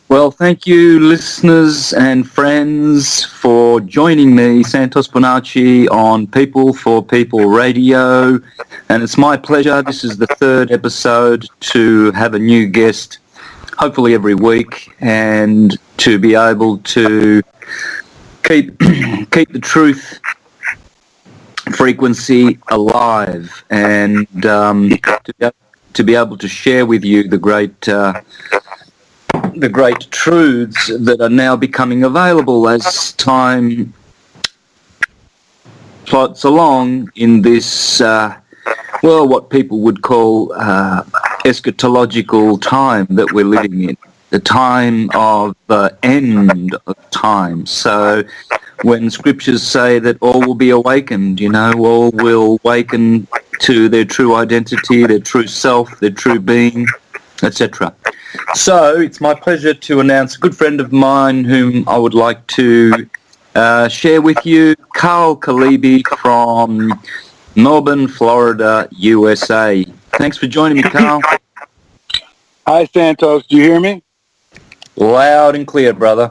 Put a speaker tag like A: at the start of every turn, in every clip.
A: Well, thank you, listeners and friends, for joining me, Santos Bonacci, on People for People Radio. And it's my pleasure. This is the third episode to have a new guest, hopefully every week, and to be able to keep the truth frequency alive, and to be able to share with you the great truths that are now becoming available as time plots along in this, what people would call eschatological time that we're living in, the time of the end of time. So when scriptures say that all will be awakened, all will awaken to their true identity, their true self, their true being, etc. So it's my pleasure to announce a good friend of mine whom I would like to share with you, Karl Kaliebe from Melbourne, Florida, USA. Thanks for joining me, Karl.
B: Hi, Santos. Do you hear me?
A: Loud and clear, brother.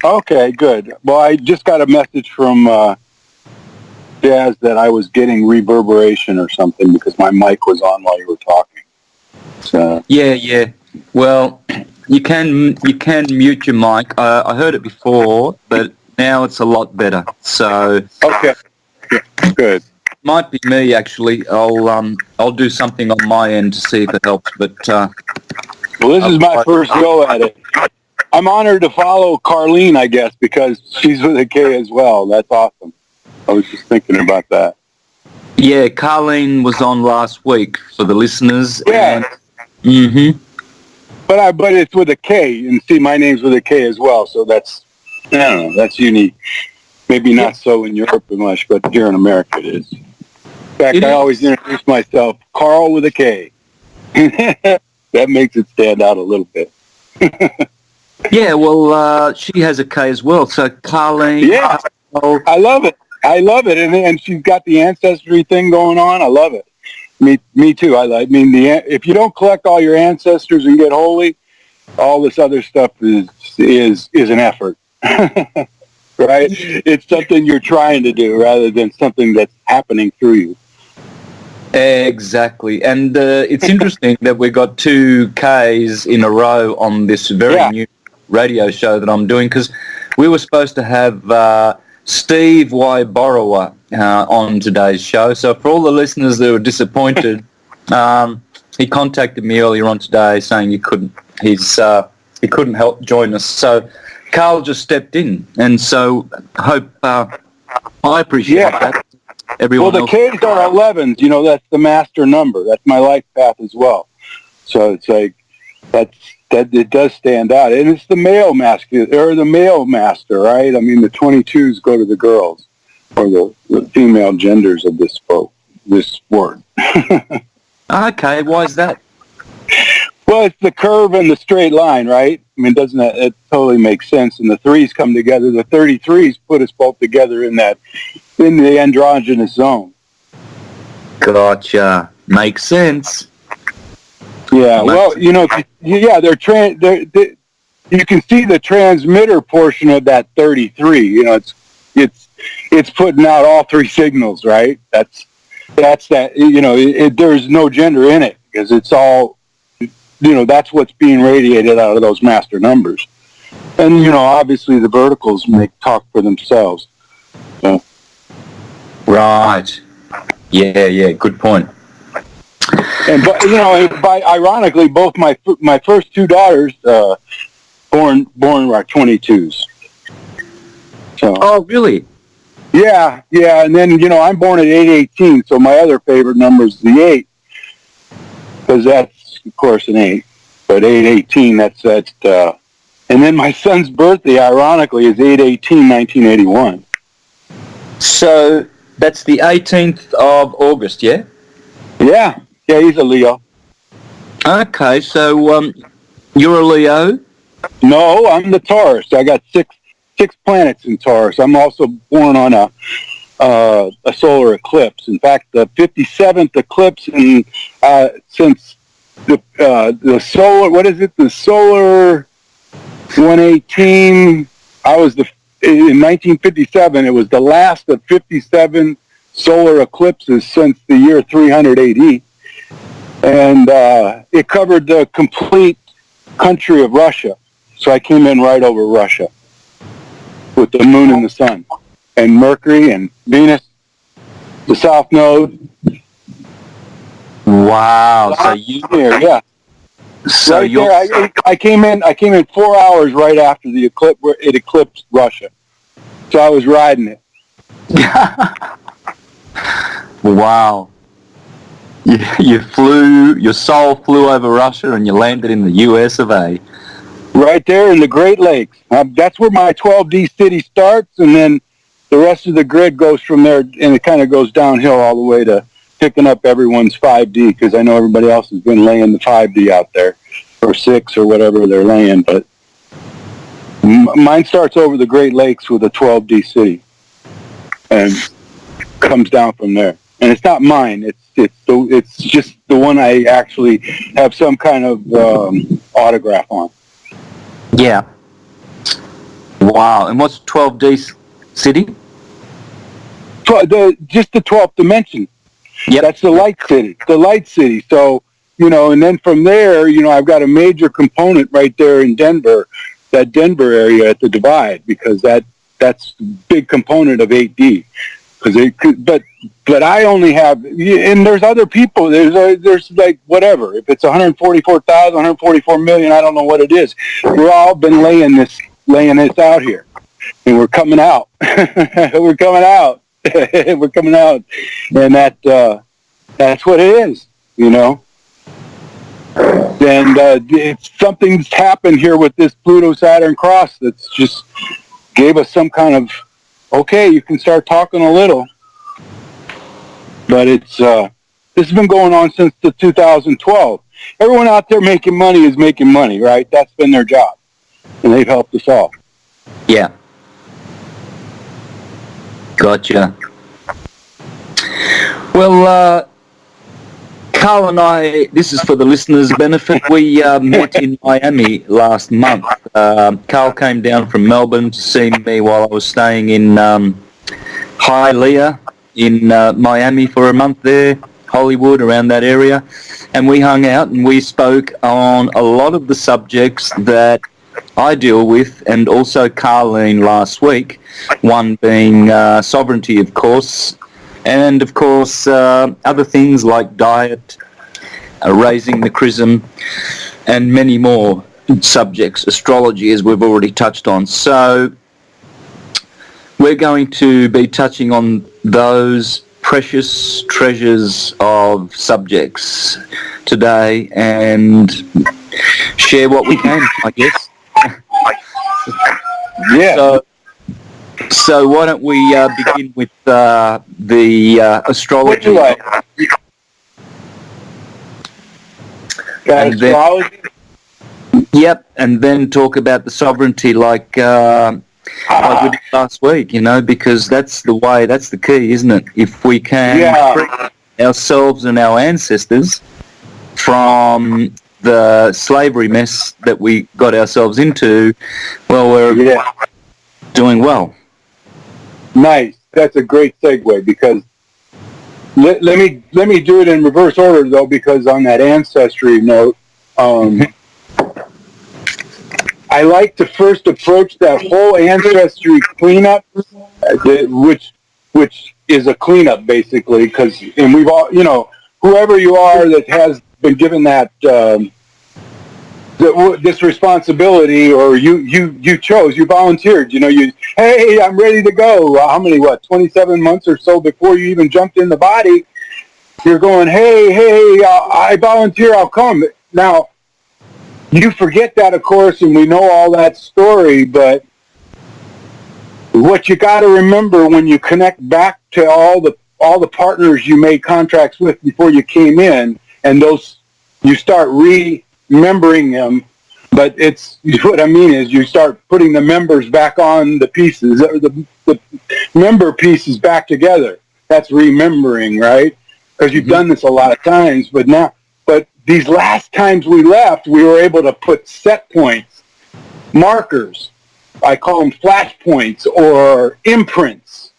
B: Okay, good. Well, I just got a message from Jazz that I was getting reverberation or something because my mic was on while you were talking. So.
A: Yeah. Well, you can mute your mic. I heard it before, but now it's a lot better. So
B: okay, good.
A: Might be me actually. I'll do something on my end to see if it helps. But
B: well, this is my first go at it. I'm honored to follow Carlene, I guess, because she's with a K as well. That's awesome. I was just thinking about that.
A: Yeah, Carlene was on last week for the listeners.
B: Yeah. But it's with a K, and see, my name's with a K as well, so that's, I don't know, that's unique. Maybe not so in Europe much, but here in America it is. In fact, I always introduce myself, Karl with a K. That makes it stand out a little bit.
A: Yeah, well, she has a K as well, so Carlene.
B: Yeah, I love it, and she's got the Ancestry thing going on. I love it. Me too. If you don't collect all your ancestors and get holy, all this other stuff is an effort, right? It's something you're trying to do rather than something that's happening through you.
A: Exactly, and it's interesting that we got 2 Ks in a row on this very new radio show that I'm doing, because we were supposed to have Steve Y. Borrower on today's show. So for all the listeners that were disappointed, he contacted me earlier on today saying he couldn't help join us. So Karl just stepped in, and so I appreciate that. Everyone
B: the Ks are 11s. That's the master number. That's my life path as well. So it's like that it does stand out, and it's the male masculine or the male master, right? I mean, the 22s go to the girls or the female genders of this word.
A: Okay, why is that?
B: Well, it's the curve and the straight line, right? I mean, doesn't that, it totally makes sense? And the 3s come together. The 33s put us both together in the androgynous zone.
A: Gotcha. Makes sense.
B: Yeah, well, they're you can see the transmitter portion of that 33. It's putting out all 3 signals, right? That's that. There's no gender in it because it's all, that's what's being radiated out of those master numbers. And obviously the verticals talk for themselves. So.
A: Right. Yeah. Good point.
B: And ironically, both my first 2 daughters born are 22s. So.
A: Oh, really?
B: Yeah, and then I'm born at 8/18, so my other favorite number is the 8, because that's of course an 8. But 8/18, that's and then my son's birthday, ironically, is 8/18/1981.
A: So that's the 18th of August, yeah?
B: Yeah, he's a Leo.
A: Okay, so you're a Leo?
B: No, I'm the Taurus. I got six planets in Taurus. I'm also born on a solar eclipse. In fact, the 57th eclipse since the solar, what is it? The solar 118. In 1957, it was the last of 57 solar eclipses since the year 300 AD. And it covered the complete country of Russia. So I came in right over Russia with the moon and the sun and Mercury and Venus, the south node.
A: Wow. So you
B: here, yeah.
A: So
B: right there, I came in 4 hours right after the eclipse, where it eclipsed Russia. So I was riding it.
A: Wow. Your soul flew over Russia and you landed in the US of A.
B: Right there in the Great Lakes. That's where my 12D city starts, and then the rest of the grid goes from there, and it kind of goes downhill all the way to picking up everyone's 5D, because I know everybody else has been laying the 5D out there, or 6 or whatever they're laying, but mine starts over the Great Lakes with a 12D city and comes down from there. And it's not mine, it's just the one I actually have some kind of autograph on.
A: Yeah. Wow. And what's 12D city?
B: Just the 12th dimension.
A: Yep.
B: That's the light city. So, and then from there, I've got a major component right there in Denver, that Denver area at the divide, because that's a big component of 8D. But I only have, and there's other people, there's like whatever, if it's 144,000, 144 million, I don't know what it is. We've all been laying this out here, and we're coming out. We're coming out. We're coming out, and that's what it is, And something's happened here with this Pluto-Saturn cross that's just gave us some kind of, okay, you can start talking a little. But this has been going on since the 2012. Everyone out there making money is making money, right? That's been their job, and they've helped us all.
A: Yeah. Gotcha. Well, Karl and I, this is for the listeners' benefit, we met in Miami last month. Karl came down from Melbourne to see me while I was staying in Hialeah in Miami for a month there, Hollywood, around that area. And we hung out and we spoke on a lot of the subjects that I deal with, and also Karleen last week, one being sovereignty, of course, and of course other things like diet, raising the chrism, and many more subjects, astrology, as we've already touched on. So we're going to be touching on those precious treasures of subjects today and share what we can, I guess.
B: Yeah.
A: So why don't we begin with the astrology?
B: Astrology?
A: Yep, and then talk about the sovereignty like we did last week, because that's the key, isn't it? If we can free ourselves and our ancestors from the slavery mess that we got ourselves into, well, we're doing well.
B: Nice. That's a great segue, because let me do it in reverse order, though, because on that Ancestry note, I like to first approach that whole Ancestry cleanup, which is a cleanup, basically, and we've all, whoever you are that has been given that this responsibility, or you chose, you volunteered, hey, I'm ready to go. How many, 27 months or so before you even jumped in the body, you're going, hey, I volunteer, I'll come. Now, you forget that, of course, and we know all that story, but what you got to remember when you connect back to all the partners you made contracts with before you came in, and those, you start remembering them, but it's, what I mean is you start putting the members back on the pieces, or the member pieces back together. That's remembering, right? Because you've done this a lot of times, but these last times we left, we were able to put set points, markers. I call them flash points or imprints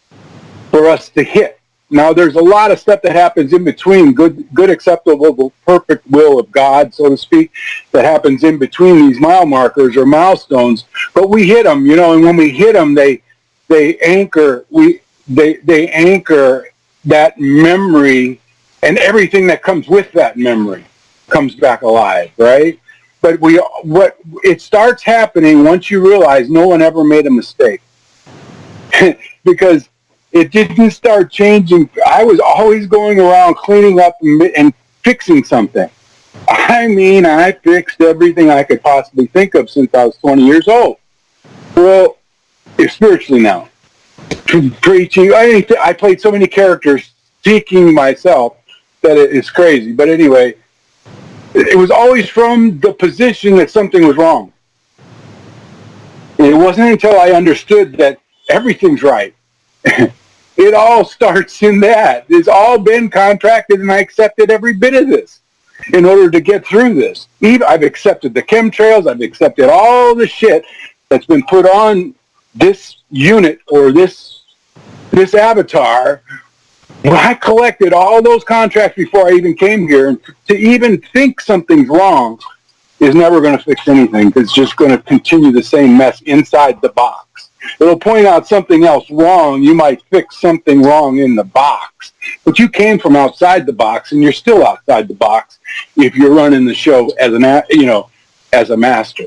B: for us to hit. Now, there's a lot of stuff that happens in between, good, acceptable, perfect will of God, so to speak, that happens in between these mile markers or milestones. But we hit them, and when we hit them, they anchor. They anchor that memory, and everything that comes with that memory comes back alive, right? But what it starts happening once you realize no one ever made a mistake, because it didn't start changing. I was always going around cleaning up and fixing something. I mean, I fixed everything I could possibly think of since I was 20 years old. Well, spiritually now, preaching. I played so many characters, seeking myself, that it is crazy. But anyway, it was always from the position that something was wrong. It wasn't until I understood that everything's right. It all starts in that. It's all been contracted, and I accepted every bit of this in order to get through this. I've accepted the chemtrails. I've accepted all the shit that's been put on this unit or this avatar. Well, I collected all those contracts before I even came here, and to even think something's wrong is never going to fix anything. It's just going to continue the same mess inside the box. It'll point out something else wrong. You might fix something wrong in the box, but you came from outside the box, and you're still outside the box if you're running the show as a master.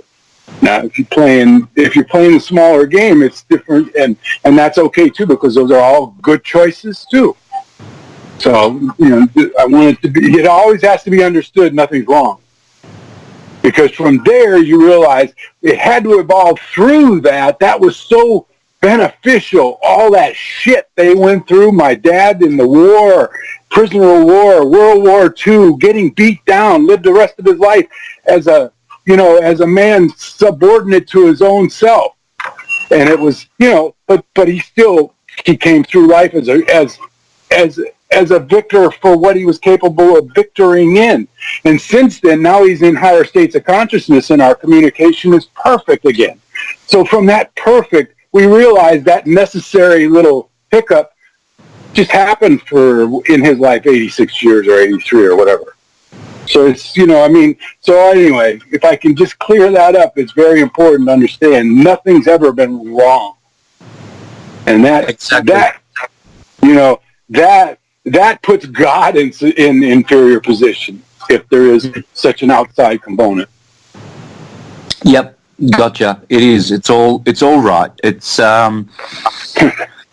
B: Now, if you're playing the smaller game, it's different, and that's okay too, because those are all good choices too. So I want it to be. It always has to be understood. Nothing's wrong. Because from there, you realize it had to evolve through that. That was so beneficial. All that shit they went through, my dad in the war, prisoner of war, World War II, getting beat down, lived the rest of his life as a man subordinate to his own self. And it was, but he came through life as a victor for what he was capable of victoring in. And since then, now he's in higher states of consciousness, and our communication is perfect again. So from that perfect, we realize that necessary little hiccup just happened in his life 86 years or 83 or whatever. So it's, so anyway, if I can just clear that up, it's very important to understand nothing's ever been wrong. And that puts God in inferior position if there is such an outside component.
A: Yep, gotcha. It is. It's all right. It's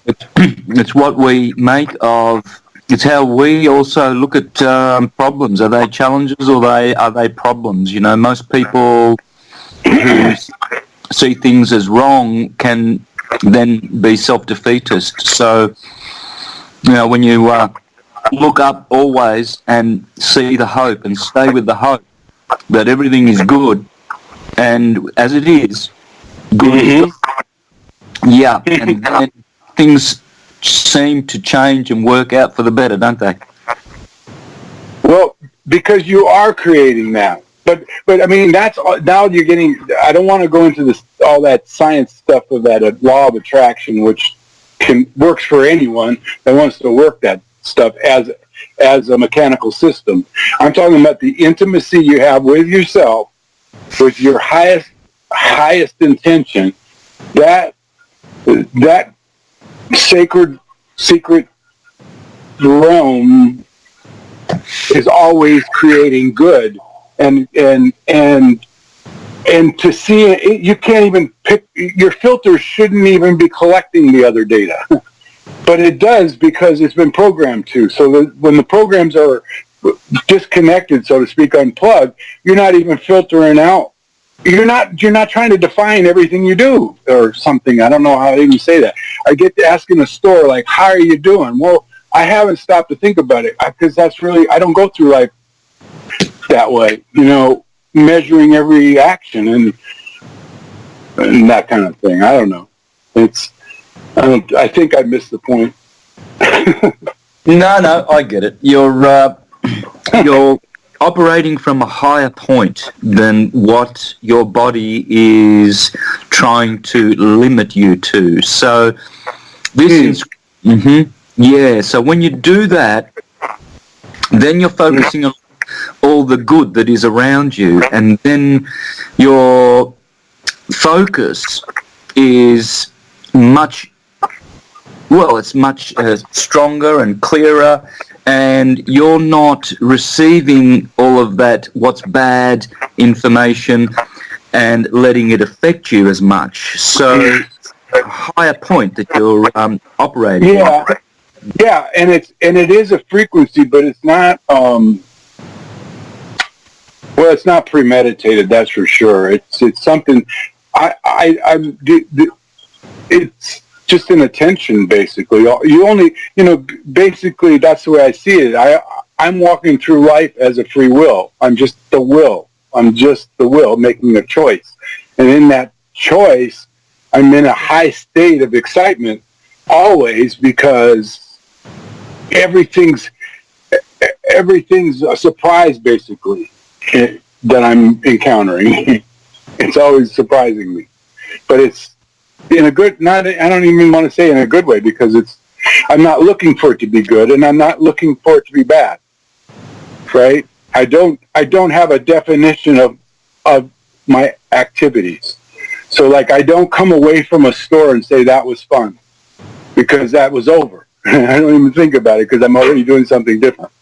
A: it's what we make of. It's how we also look at problems. Are they challenges or are they problems? Most people who see things as wrong can then be self-defeatist. So, when you look up always and see the hope and stay with the hope that everything is good, and as it is, good is good. Yeah, and then things seem to change and work out for the better, don't they?
B: Well, because you are creating that. But I mean, that's now you're getting. I don't want to go into all that science stuff of that law of attraction, which works for anyone that wants to work that stuff as a mechanical system. I'm talking about the intimacy you have with yourself, with your highest intention. That sacred secret realm is always creating good, and to see it, you can't even pick. Your filters shouldn't even be collecting the other data, but it does because it's been programmed to. So that when the programs are disconnected, so to speak, unplugged, you're not even filtering out. You're not trying to define everything you do or something. I don't know how to even say that. I get to ask in a store, like, how are you doing? Well, I haven't stopped to think about it because that's really, I don't go through life that way, measuring every action and that kind of thing. I don't know. I think I missed the point.
A: No, I get it. You're operating from a higher point than what your body is trying to limit you to. So this is, so when you do that, then you're focusing on all the good that is around you, and then your focus is much stronger and clearer, and you're not receiving all of that what's bad information and letting it affect you as much. So a higher point that you're operating on.
B: Yeah, and it is a frequency, but it's not it's not premeditated, that's for sure. It's something it's just an attention, basically. You only, basically that's the way I see it. I'm walking through life as a free will. I'm just the will making a choice. And in that choice, I'm in a high state of excitement always, because everything's a surprise, basically, that I'm encountering. It's always surprising me, but it's in a good, I don't even want to say in a good way, because I'm not looking for it to be good, and I'm not looking for it to be bad, right? I don't have a definition of my activities. So like, I don't come away from a store and say that was fun, because that was over. I don't even think about it, because I'm already doing something different.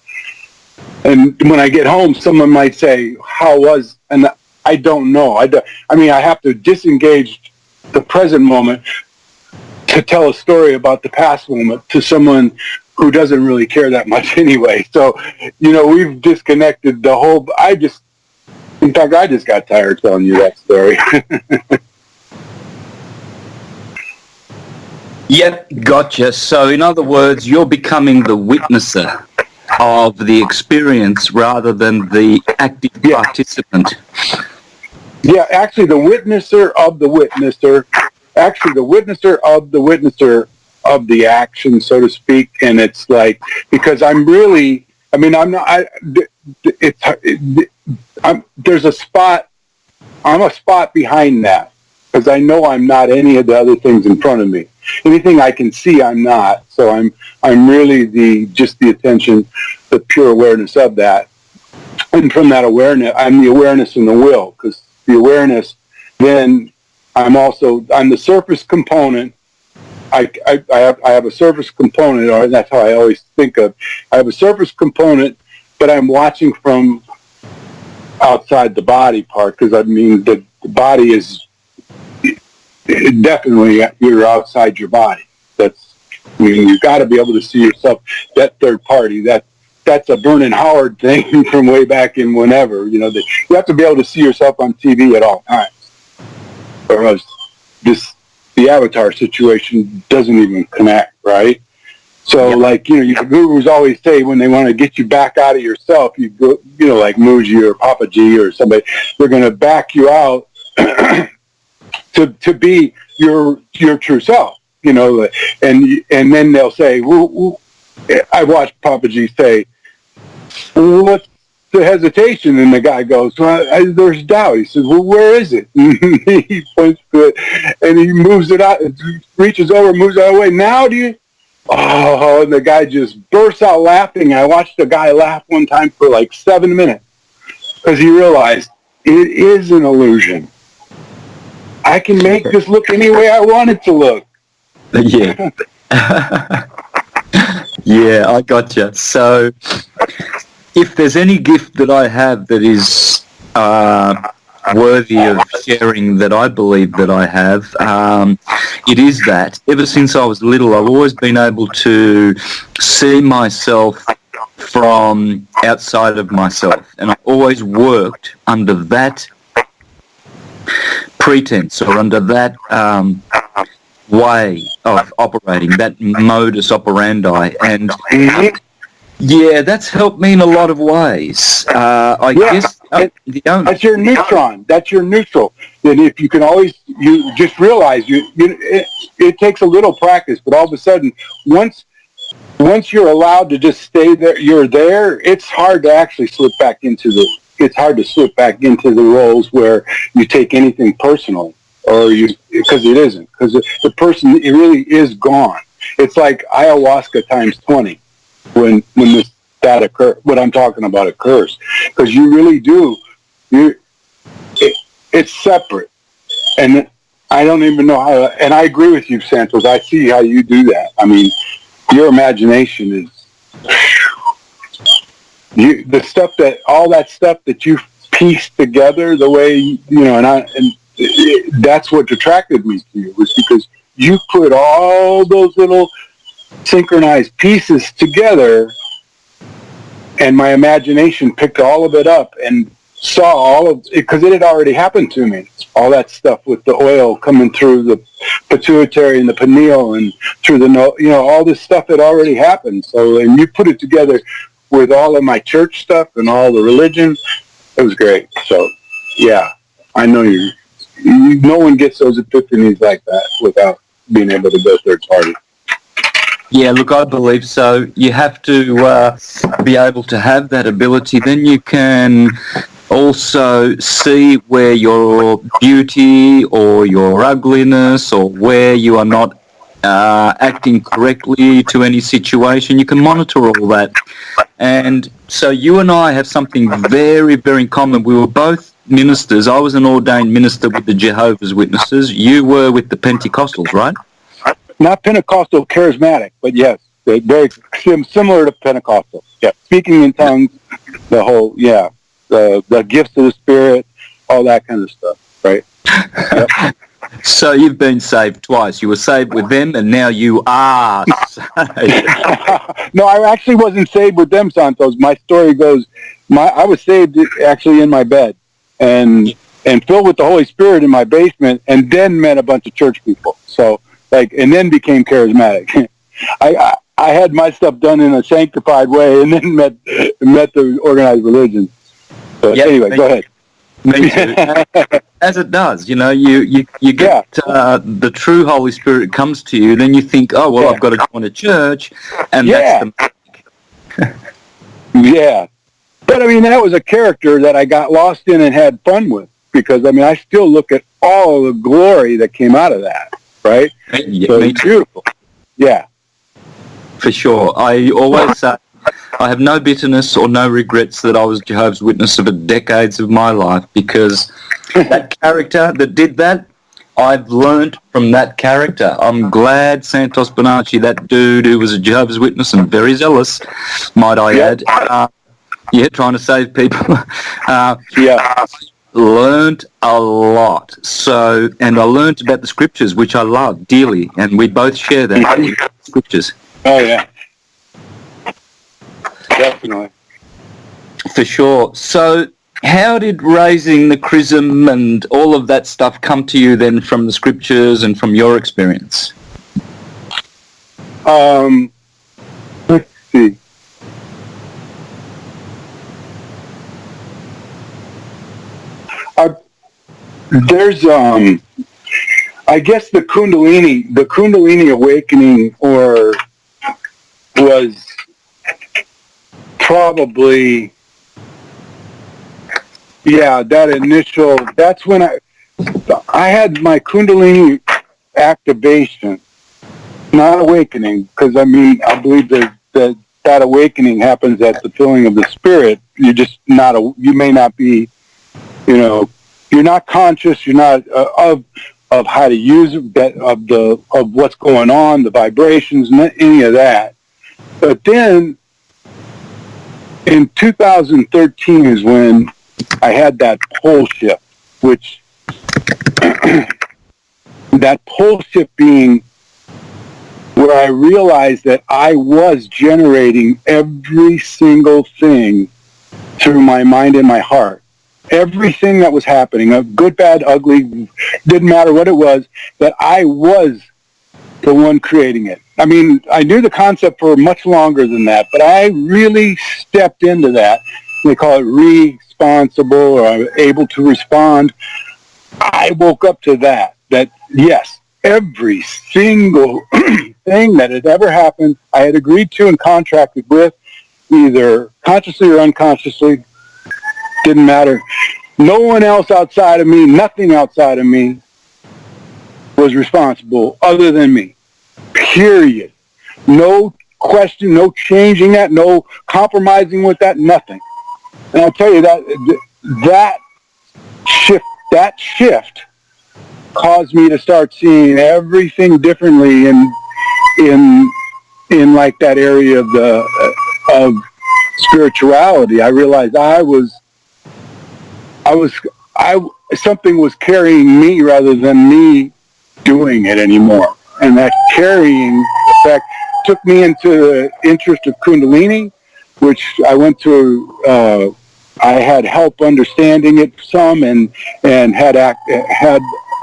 B: And when I get home, someone might say, how was, and I don't know. I have to disengage the present moment to tell a story about the past moment to someone who doesn't really care that much anyway. So, we've disconnected the whole, in fact, I just got tired telling you that story.
A: Yep, gotcha. So in other words, you're becoming the witnesser of the experience rather than the active participant.
B: Yeah, actually the witnesser of the witnesser, of the action, so to speak. And it's like, because there's a spot, I'm a spot behind that, because I know I'm not any of the other things in front of me. Anything I can see, I'm not. So I'm really the attention, the pure awareness of that. And from that awareness, I'm the awareness in the will, because the awareness, then I'm the surface component. I have a surface component, or that's how I always think of. I have a surface component, but I'm watching from outside the body part, because the body is definitely, you're outside your body. You've got to be able to see yourself, that third party, that's a Vernon Howard thing from way back in whenever, you have to be able to see yourself on TV at all times. Or else the avatar situation doesn't even connect, right? So your gurus always say, when they want to get you back out of yourself, you go, like Muji or Papa G or somebody, they're going to back you out to be your true self, and then they'll say, well, I watched Papa G say, well, what's the hesitation? And the guy goes, well, there's doubt. He says, well, where is it? And he points to it, and he moves it out, reaches over, moves it out of the way. Now do you? Oh, and the guy just bursts out laughing. I watched a guy laugh one time for like 7 minutes, because he realized it is an illusion. I can make this look any way I want it to look.
A: Yeah. Yeah, I gotcha. So if there's any gift that I have that is worthy of sharing, that I believe that I have, it is that. Ever since I was little, I've always been able to see myself from outside of myself, and I've always worked under that pretense, or under that way of operating, that modus operandi, and yeah, that's helped me in a lot of ways. I guess
B: that's your neutron. That's your neutral. And if you can always, you just realize it takes a little practice, but all of a sudden, once once you're allowed to just stay there, you're there. It's hard to actually slip back into the. It's hard to slip back into the roles where you take anything personally, or because it isn't, because the person, it really is gone. It's like ayahuasca times 20 when that occur. What I'm talking about occurs, because you really do. It's separate, and I don't even know how. And I agree with you, Santos. I see how you do that. I mean, your imagination is all that stuff that you piece together the way that's what attracted me to you, was because you put all those little synchronized pieces together, and my imagination picked all of it up and saw all of it, because it had already happened to me. All that stuff with the oil coming through the pituitary and the pineal and through all this stuff had already happened. So, and you put it together with all of my church stuff and all the religion. It was great. So, yeah, I know no one gets those epiphanies like that without being able to go third party.
A: Yeah, look, I believe so. You have to be able to have that ability. Then you can also see where your beauty or your ugliness, or where you are not acting correctly to any situation. You can monitor all that. And so you and I have something very, very in common. We were both ministers. I was an ordained minister with the Jehovah's Witnesses. You were with the Pentecostals, right?
B: Not Pentecostal, charismatic, but yes, they're very similar to Pentecostal. Yeah, speaking in tongues, the whole, the gifts of the Spirit, all that kind of stuff, right? Yep.
A: So you've been saved twice. You were saved with them, and now you are saved.
B: No, I actually wasn't saved with them, Santos. My story goes, I was saved actually in my bed, and filled with the Holy Spirit in my basement, and then met a bunch of church people. So, and then became charismatic. I had my stuff done in a sanctified way, and then met the organized religion. But anyway, go ahead.
A: Me too. As it does, you get the true Holy Spirit comes to you, then you think, oh, well, I've got to join a church, and that's the...
B: Yeah. But, I mean, that was a character that I got lost in and had fun with, because, I mean, I still look at all the glory that came out of that, right?
A: Yeah,
B: so it's beautiful. Yeah.
A: For sure. I always say, I have no bitterness or no regrets that I was Jehovah's Witness for decades of my life, because that character that did that, I've learned from that character. I'm glad Santos Bonacci, that dude who was a Jehovah's Witness and very zealous, might I add, trying to save people, learned a lot. So, and I learned about the scriptures, which I love dearly, and we both share that scriptures.
B: Oh, yeah. Definitely.
A: For sure. So how did raising the chrism and all of that stuff come to you then, from the scriptures and from your experience?
B: Let's see. There's, I guess the Kundalini awakening was probably, that's when I had my Kundalini activation, not awakening, because I mean, I believe that awakening happens at the filling of the Spirit. You're just you may not be, you're not conscious, you're not of how to use it, of what's going on, the vibrations, any of that. But then in 2013 is when I had that pole shift, which that pole shift being where I realized that I was generating every single thing through my mind and my heart. Everything that was happening, good, bad, ugly, didn't matter what it was, that I was the one creating it. I mean, I knew the concept for much longer than that, but I really stepped into that. They call it responsible, or able to respond. I woke up to that yes, every single thing that had ever happened, I had agreed to and contracted with, either consciously or unconsciously, didn't matter. No one else outside of me, nothing outside of me was responsible other than me. Period. No question, no changing that, no compromising with that, nothing. And I'll tell you that shift caused me to start seeing everything differently in like that area of spirituality. I realized something was carrying me rather than me doing it anymore. And that carrying effect took me into the interest of Kundalini, which I went to, I had help understanding it some and had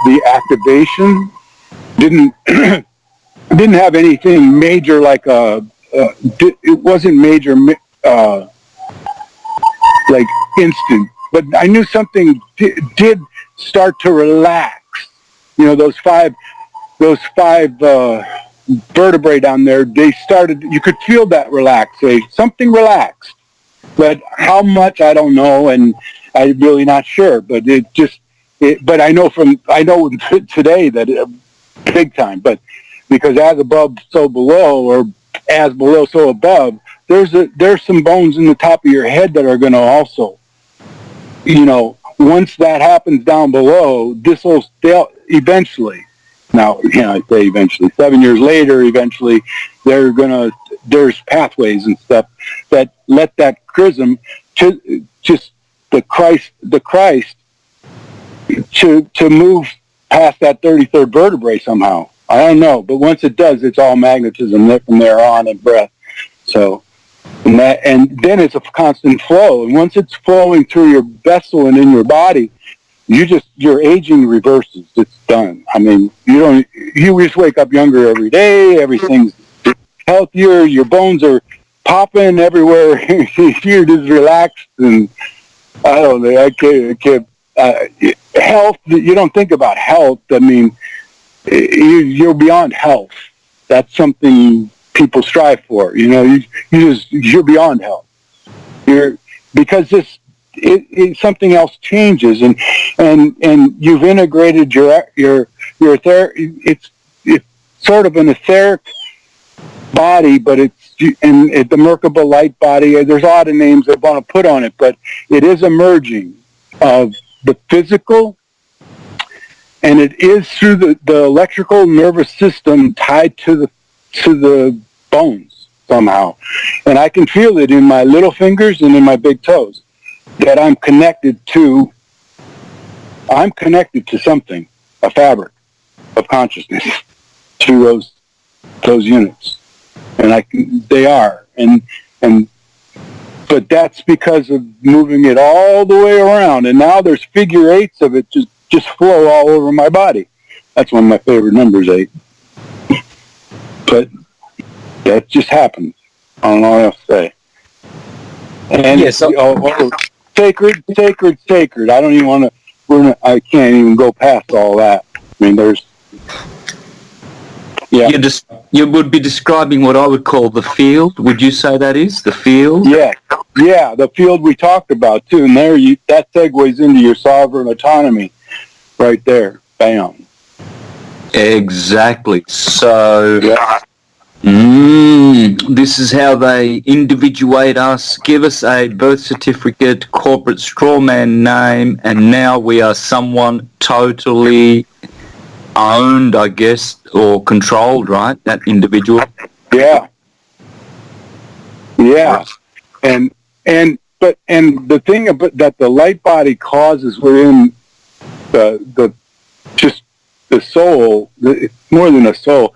B: the activation. Didn't have anything major like it wasn't major like instant, but I knew something did start to relax. You know, those five vertebrae down there, they started, you could feel that something relaxed, but how much I don't know, and I'm really not sure, but but I know today that big time, but because as above so below, or as below so above, there's some bones in the top of your head that are going to also, you know, once that happens down below, they'll eventually, now, you know, I say eventually, 7 years later, eventually, there's pathways and stuff that let that chrism, just the Christ, to move past that 33rd vertebrae somehow. I don't know, but once it does, it's all magnetism from there on and breath. So, and then it's a constant flow. And once it's flowing through your vessel and in your body, your aging reverses. It's done. I mean, you just wake up younger every day. Everything's healthier. Your bones are popping everywhere. You're just relaxed, and I don't know. I can't. Health. You don't think about health. I mean, you're beyond health. That's something people strive for. You know, you're beyond health. Because something else changes, and you've integrated your it's sort of an etheric body, but it's the Merkaba light body. There's a lot of names they want to put on it, but it is a merging of the physical, and it is through the electrical nervous system tied to the bones somehow, and I can feel it in my little fingers and in my big toes that I'm connected to something, a fabric of consciousness through those units, and they are, but that's because of moving it all the way around, and now there's figure eights of it just flow all over my body. That's one of my favorite numbers, 8. But that just happens. I don't know what else to say. And
A: yes,
B: sacred. I don't even want to. I can't even go past all that. I mean, there's. Yeah.
A: You would be describing what I would call the field. Would you say that is the field?
B: Yeah, the field we talked about too, and that segues into your sovereign autonomy, right there. Bam.
A: Exactly. So.
B: Yeah.
A: This is how they individuate us, give us a birth certificate, corporate strawman name, and now we are someone totally owned, I guess, or controlled, right? That individual.
B: Yeah. And the thing about that the light body causes within the soul, it's more than a soul.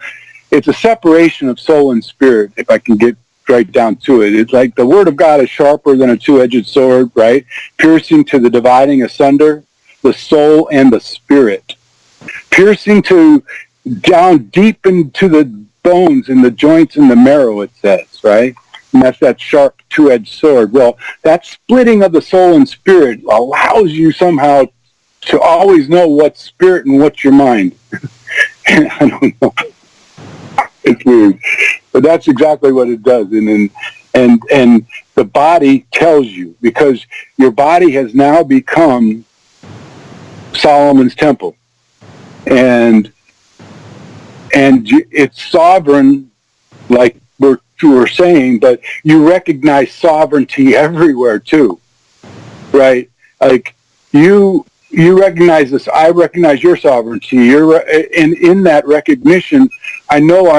B: It's a separation of soul and spirit, if I can get right down to it. It's like the word of God is sharper than a two-edged sword, right? Piercing to the dividing asunder, the soul and the spirit. Piercing to down deep into the bones and the joints and the marrow, it says, right? And that's that sharp two-edged sword. Well, that splitting of the soul and spirit allows you somehow to always know what's spirit and what's your mind. I don't know. It's weird, but that's exactly what it does. And the body tells you, because your body has now become Solomon's temple, and it's sovereign, like we're saying, but you recognize sovereignty everywhere too, right? Like you recognize this. I recognize your sovereignty. And in that recognition, I know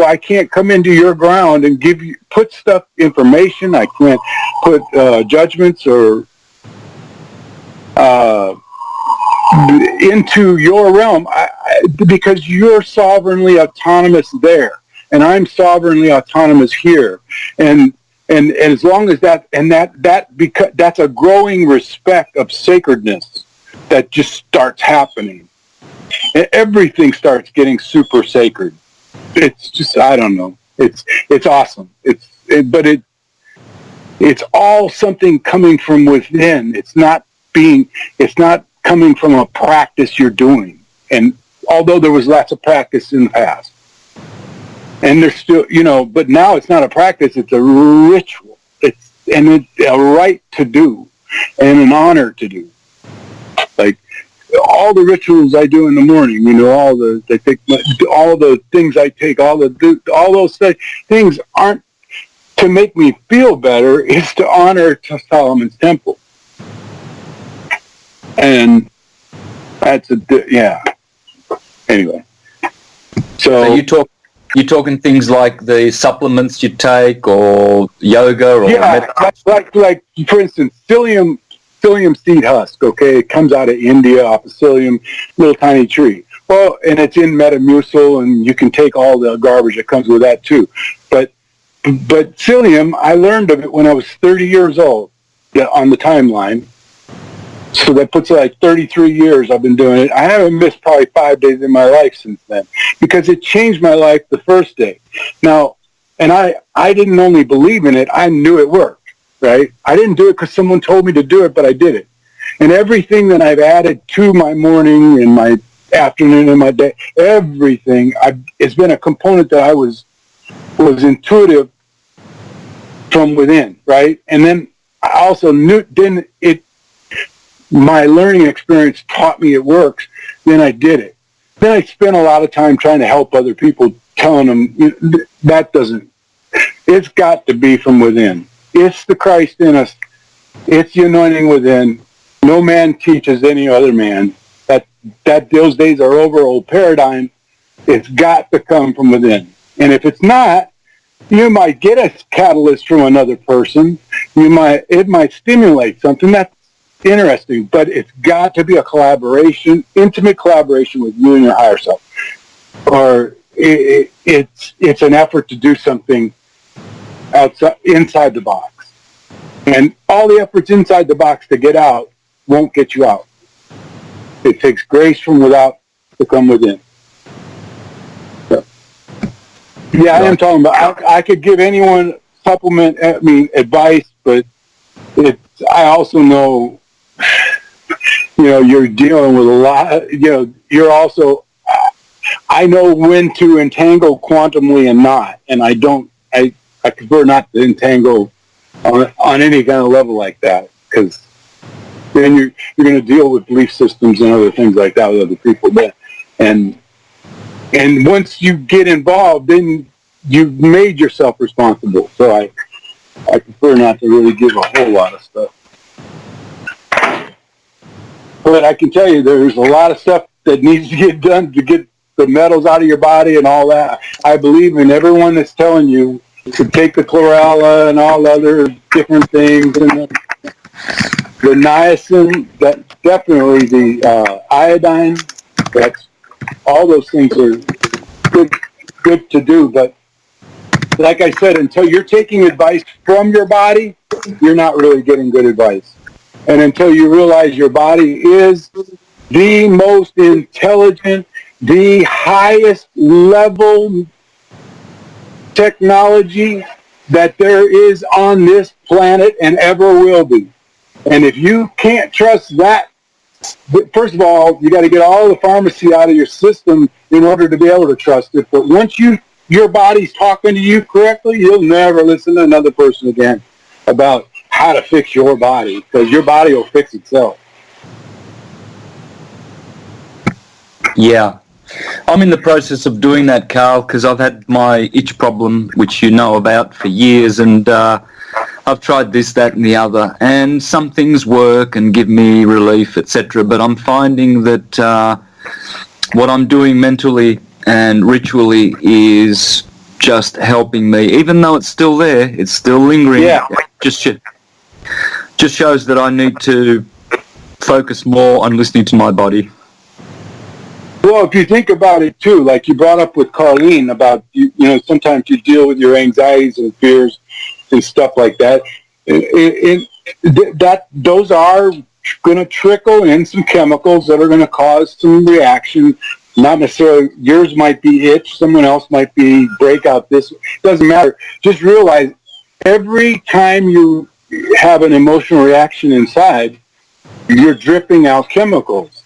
B: I can't come into your ground and put information. I can't put judgments or into your realm, because you're sovereignly autonomous there, and I'm sovereignly autonomous here, and as long as because that's a growing respect of sacredness that just starts happening, and everything starts getting super sacred. It's just, I don't know. It's awesome. But it's all something coming from within. It's not coming from a practice you're doing. And although there was lots of practice in the past, and there's still, but now it's not a practice, it's a ritual. It's a right to do and an honor to do. Like all the rituals I do in the morning, all the things I take, all those things aren't to make me feel better. It's to honor Solomon's temple. And that's anyway. So you're talking things like the supplements you take, or yoga, or like for instance, psyllium seed husk. Okay, it comes out of India off a psyllium, little tiny tree. Well, and it's in Metamucil, and you can take all the garbage that comes with that too. But psyllium, I learned of it when I was 30 years old on the timeline. So that puts like 33 years I've been doing it. I haven't missed probably 5 days in my life since then, because it changed my life the first day. Now, and I didn't only believe in it, I knew it worked, right? I didn't do it because someone told me to do it, but I did it. And everything that I've added to my morning and my afternoon and my day, everything, it's been a component that I was intuitive from within, right? And then I also knew, my learning experience taught me it works, then I did it. Then I spent a lot of time trying to help other people, telling them it's got to be from within. It's the Christ in us. It's the anointing within. No man teaches any other man. That those days are over, old paradigm. It's got to come from within. And if it's not, you might get a catalyst from another person. It might stimulate something. That's interesting, but it's got to be a collaboration, intimate collaboration with you and your higher self, or it's an effort to do something inside the box, and all the efforts inside the box to get out won't get you out. It takes grace from without to come within. So, I am talking about. I could give anyone advice, but I also know. You're dealing with a lot. You're also. I know when to entangle quantumly and not, and I don't. I prefer not to entangle on any kind of level like that, because then you're going to deal with belief systems and other things like that with other people. And once you get involved, then you've made yourself responsible. So I prefer not to really give a whole lot of stuff. But I can tell you there's a lot of stuff that needs to get done to get the metals out of your body and all that. I believe in everyone that's telling you to take the chlorella and all other different things. And the niacin, that's definitely the iodine. That's, all those things are good to do. But like I said, until you're taking advice from your body, you're not really getting good advice. And until you realize your body is the most intelligent, the highest level technology that there is on this planet and ever will be. And if you can't trust that first of all, you got to get all the pharmacy out of your system in order to be able to trust it. But once your body's talking to you correctly, you'll never listen to another person again about how to fix your body, because your body will fix itself.
A: Yeah. I'm in the process of doing that, Karl, because I've had my itch problem, which you know about, for years, and I've tried this, that, and the other, and some things work and give me relief, etc. But I'm finding that what I'm doing mentally and ritually is just helping me, even though it's still there, it's still lingering.
B: Yeah.
A: Just shows that I need to focus more on listening to my body.
B: Well, if you think about it too, like you brought up with Carlene about, you know, sometimes you deal with your anxieties and fears and stuff like that. Those are going to trickle in some chemicals that are going to cause some reaction. Not necessarily, yours might be itch, someone else might be breakout. This doesn't matter. Just realize every time you have an emotional reaction inside, you're dripping out chemicals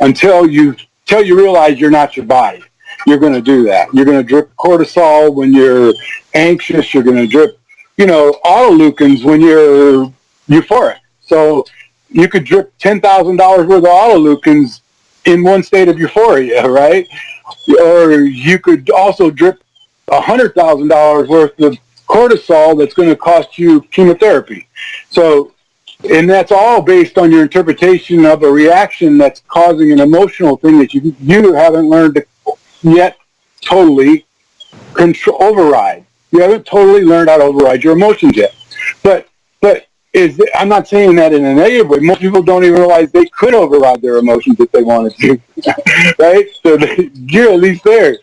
B: until you realize you're not your body. You're going to do that. You're going to drip cortisol when you're anxious. You're going to drip, autoleukins when you're euphoric. So you could drip $10,000 worth of autoleukins in one state of euphoria, right? Or you could also drip $100,000 worth of cortisol that's going to cost you chemotherapy. So, and that's all based on your interpretation of a reaction that's causing an emotional thing that you haven't learned to yet totally override. You haven't totally learned how to override your emotions yet. But I'm not saying that in a negative way. Most people don't even realize they could override their emotions if they wanted to, right? So you're at least there.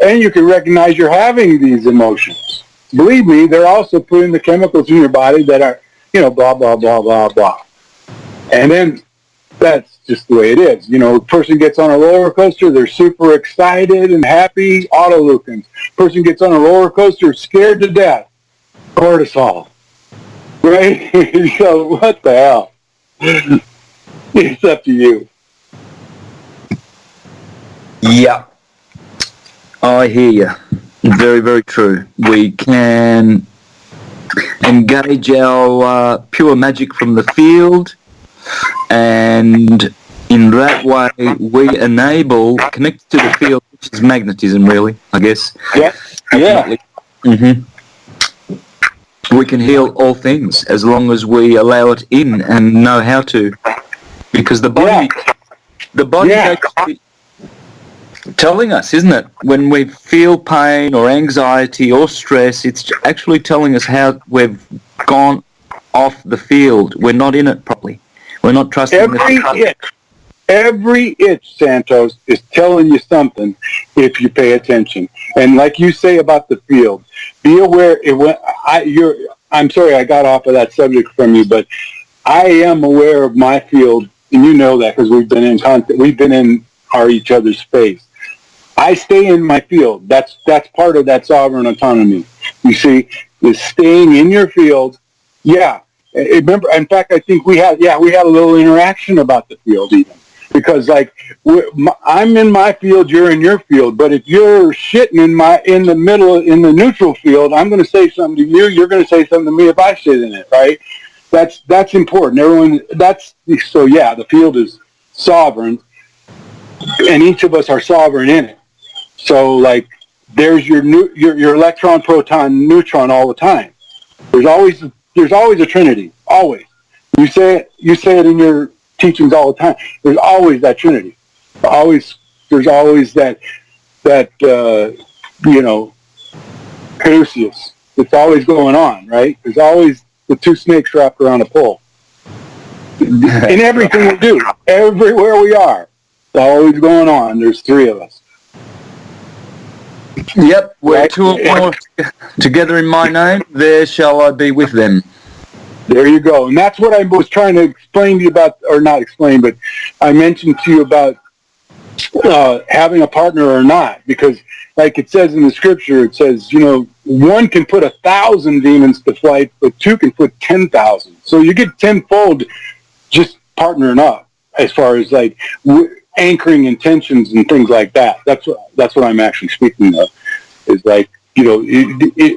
B: And you can recognize you're having these emotions. Believe me, they're also putting the chemicals in your body that are, blah, blah, blah, blah, blah. And then that's just the way it is. A person gets on a roller coaster, they're super excited and happy, autoleukins. Person gets on a roller coaster, scared to death, cortisol. Right? So what the hell? It's up to you.
A: Yeah. I hear you. Very, very true. We can engage our pure magic from the field, and in that way we enable, connected to the field, which is magnetism really, I guess.
B: Yeah. Yeah.
A: Mm-hmm. We can heal all things as long as we allow it in and know how to, because the body actually telling us, isn't it? When we feel pain or anxiety or stress, it's actually telling us how we've gone off the field. We're not in it properly. We're not trusting
B: Every itch, Santos, is telling you something if you pay attention. And like you say about the field, be aware. I'm sorry I got off of that subject from you, but I am aware of my field, and you know that because we've been in contact. We've been in each other's space. I stay in my field. That's part of that sovereign autonomy. You see, is staying in your field. Yeah. Remember, in fact, I think we had a little interaction about the field even. Because I'm in my field, you're in your field. But if you're shitting in the middle, in the neutral field, I'm going to say something to you. You're going to say something to me if I shit in it, right? That's important. The field is sovereign, and each of us are sovereign in it. So there's your electron, proton, neutron all the time. There's always a trinity. Always. You say it in your teachings all the time. There's always that trinity. There's always that caduceus. It's always going on, right? There's always the two snakes wrapped around a pole. In everything we do, everywhere we are, it's always going on. There's three of us.
A: Yep, we're two or more together in my name, there shall I be with them.
B: There you go. And that's what I was trying to explain to you about, or not explain, but I mentioned to you about having a partner or not. Because like it says in the scripture, it says, one can put 1,000 demons to flight, but two can put 10,000. So you get tenfold just partnering up. as far as like anchoring intentions and things like that. That's what I'm actually speaking of. Is like, you know,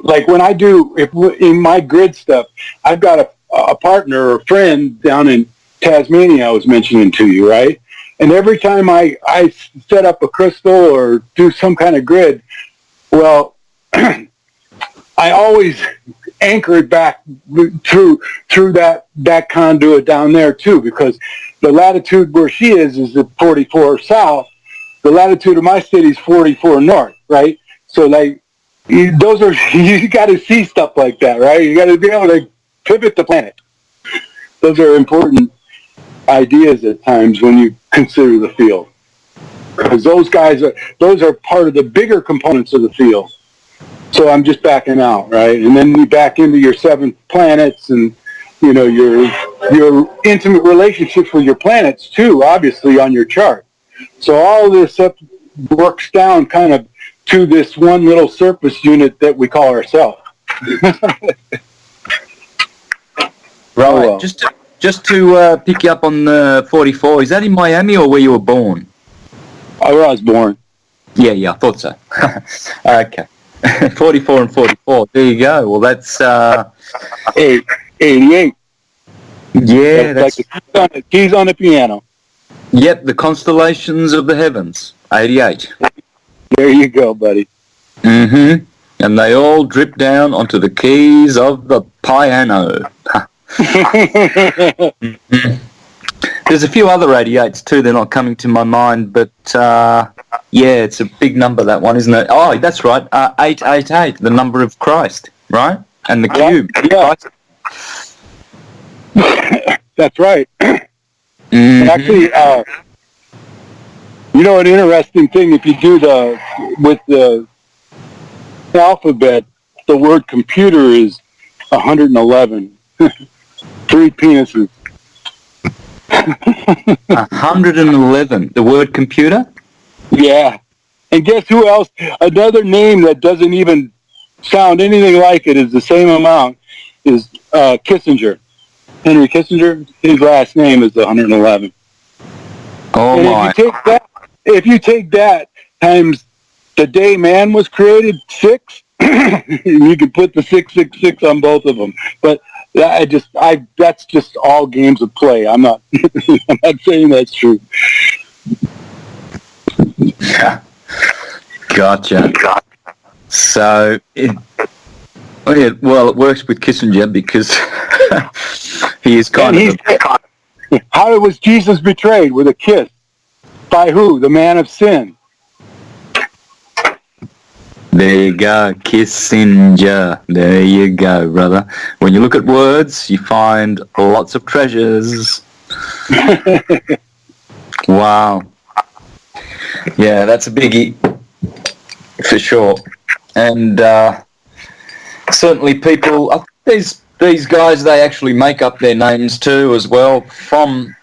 B: like when I do, in my grid stuff, I've got a partner or a friend down in Tasmania I was mentioning to you, right? And every time I set up a crystal or do some kind of grid, well, I always anchor it back through that conduit down there too, because the latitude where she is at 44 south. The latitude of my city is 44 north, right? So like, those are, you got to see stuff like that, right? You got to be able to pivot the planet. Those are important ideas at times when you consider the field, because those are part of the bigger components of the field. So I'm just backing out, right? And then you back into your 7 planets and, you know, your intimate relationships with your planets too, obviously on your chart. So all this stuff works down kind of to this one little surface unit that we call ourselves.
A: Right. Just to pick you up on the 44, is that in Miami or where you were born?
B: Where I was born.
A: Yeah, I thought so. Okay. 44 and 44. There you go. Well, that's
B: 88.
A: Yeah, that's
B: like the keys on the piano.
A: Yep, the constellations of the heavens. 88.
B: There you go, buddy.
A: Mm-hmm. And they all drip down onto the keys of the piano. Mm-hmm. There's a few other 88s too. They're not coming to my mind, but yeah, it's a big number, that one, isn't it? Oh, that's right. 888, the number of Christ, right? And the cube.
B: Yeah. That's right.
A: Mm-hmm.
B: Actually, you know, an interesting thing, if you do with the alphabet, the word computer is 111. 3 penises.
A: 111. The word computer?
B: Yeah. And guess who else? Another name that doesn't even sound anything like it is the same amount is Kissinger. Henry Kissinger. His last name is 111.
A: Oh,
B: and
A: my.
B: If you take that times the day man was created, 6, you can put the 666 on both of them. But that's just all games of play. I'm not I'm not saying that's true.
A: Gotcha. So, it works with Kissinger because he is
B: How was Jesus betrayed? With a kiss. By who? The man of sin.
A: There you go, Kissinger. There you go, brother. When you look at words, you find lots of treasures. Wow. Yeah, that's a biggie, for sure. And certainly people, I think these guys, they actually make up their names too as well from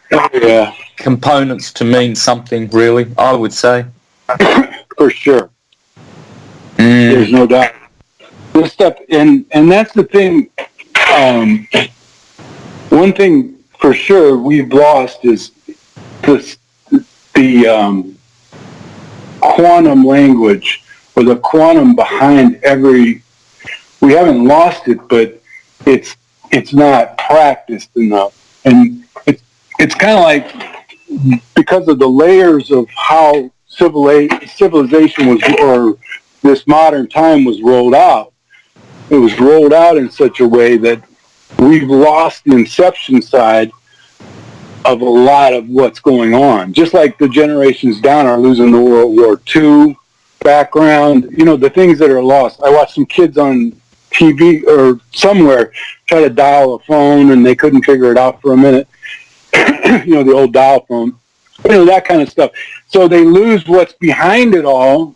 A: components to mean something, really, I would say.
B: For sure. There's no doubt. This stuff, and that's the thing. One thing for sure we've lost is the quantum language, or the quantum behind every. We haven't lost it, but it's not practiced enough, and it's kind of like, because of the layers of how civilization was, or this modern time was rolled out. It was rolled out in such a way that we've lost the inception side of a lot of what's going on. Just like the generations down are losing the World War II background, you know, the things that are lost. I watched some kids on TV or somewhere try to dial a phone and they couldn't figure it out for a minute. You know, the old dial phone, you know, that kind of stuff. So they lose what's behind it all.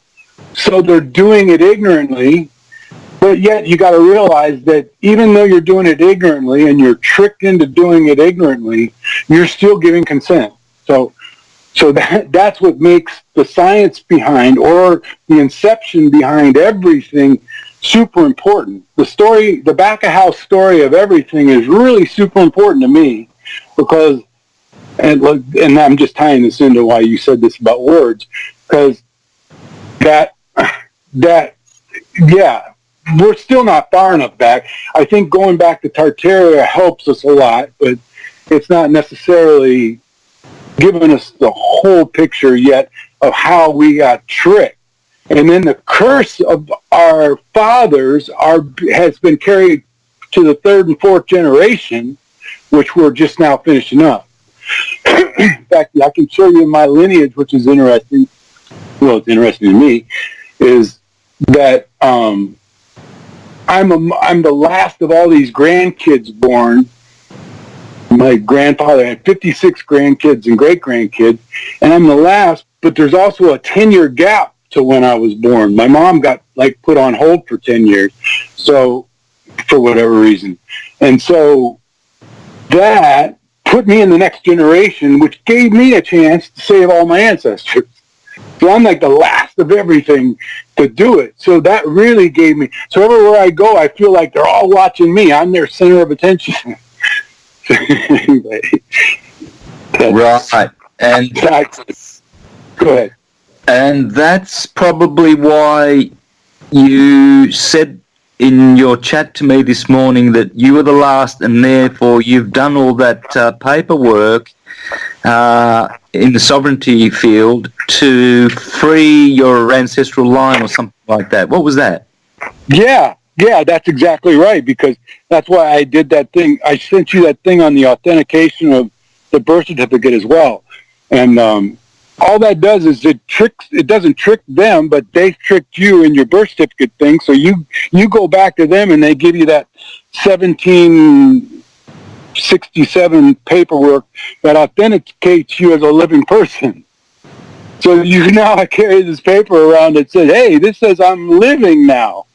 B: So they're doing it ignorantly, but yet you got to realize that even though you're doing it ignorantly and you're tricked into doing it ignorantly, you're still giving consent. So that's what makes the science behind, or the inception behind everything, super important. The back of house story of everything is really super important to me, because and I'm just tying this into why you said this about words, because that, yeah, we're still not far enough back. I think going back to Tartaria helps us a lot, but it's not necessarily giving us the whole picture yet of how we got tricked. And then the curse of our fathers has been carried to the third and fourth generation, which we're just now finishing up. In fact, I can show you my lineage, which is interesting. Well, it's interesting to me, is that I'm the last of all these grandkids born. My grandfather had 56 grandkids and great-grandkids, and I'm the last, but there's also a 10-year gap to when I was born. My mom got, put on hold for 10 years, so, for whatever reason. And so that put me in the next generation, which gave me a chance to save all my ancestors. So I'm like the last of everything to do it. So that really gave me, so everywhere I go, I feel like they're all watching me. I'm their center of attention. Anyway,
A: right. And
B: go ahead.
A: And that's probably why you said in your chat to me this morning that you were the last, and therefore you've done all that paperwork in the sovereignty field to free your ancestral line or something like that. What was that?
B: Yeah, that's exactly right, because that's why I did that thing. I sent you that thing on the authentication of the birth certificate as well. And all that does is it doesn't trick them, but they tricked you in your birth certificate thing. So you go back to them and they give you that 1767 paperwork that authenticates you as a living person. So you now carry this paper around that says, hey, this says I'm living now.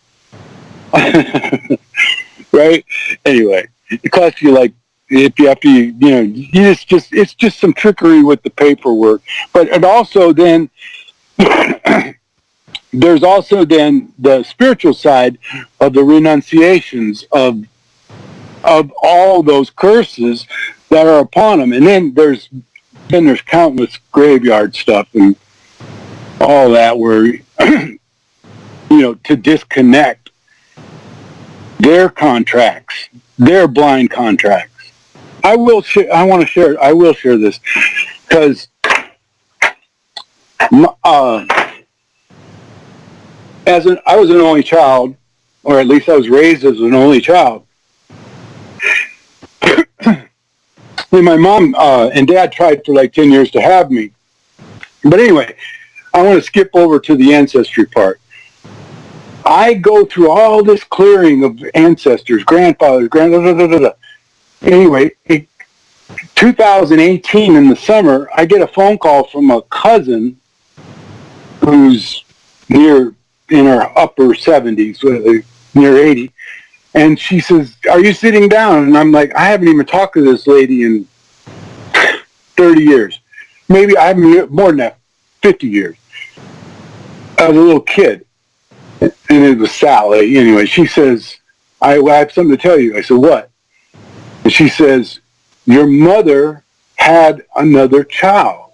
B: Right? Anyway, it costs you if you have to, it's just some trickery with the paperwork. But it also then, there's also then the spiritual side of the renunciations of all those curses that are upon them. And then there's countless graveyard stuff and all that where, to disconnect their contracts, their blind contracts. I will share this because I was an only child, or at least I was raised as an only child. And my mom and dad tried for 10 years to have me. But anyway, I want to skip over to the ancestry part. I go through all this clearing of ancestors, grandfathers, Anyway, 2018 in the summer, I get a phone call from a cousin who's in her upper 70s, near 80. And she says, are you sitting down? And I'm like, I haven't even talked to this lady in 30 years. Maybe I haven't, more than that, 50 years. I was a little kid. And it was Sally. Anyway, she says, I have something to tell you. I said, what? And she says, your mother had another child.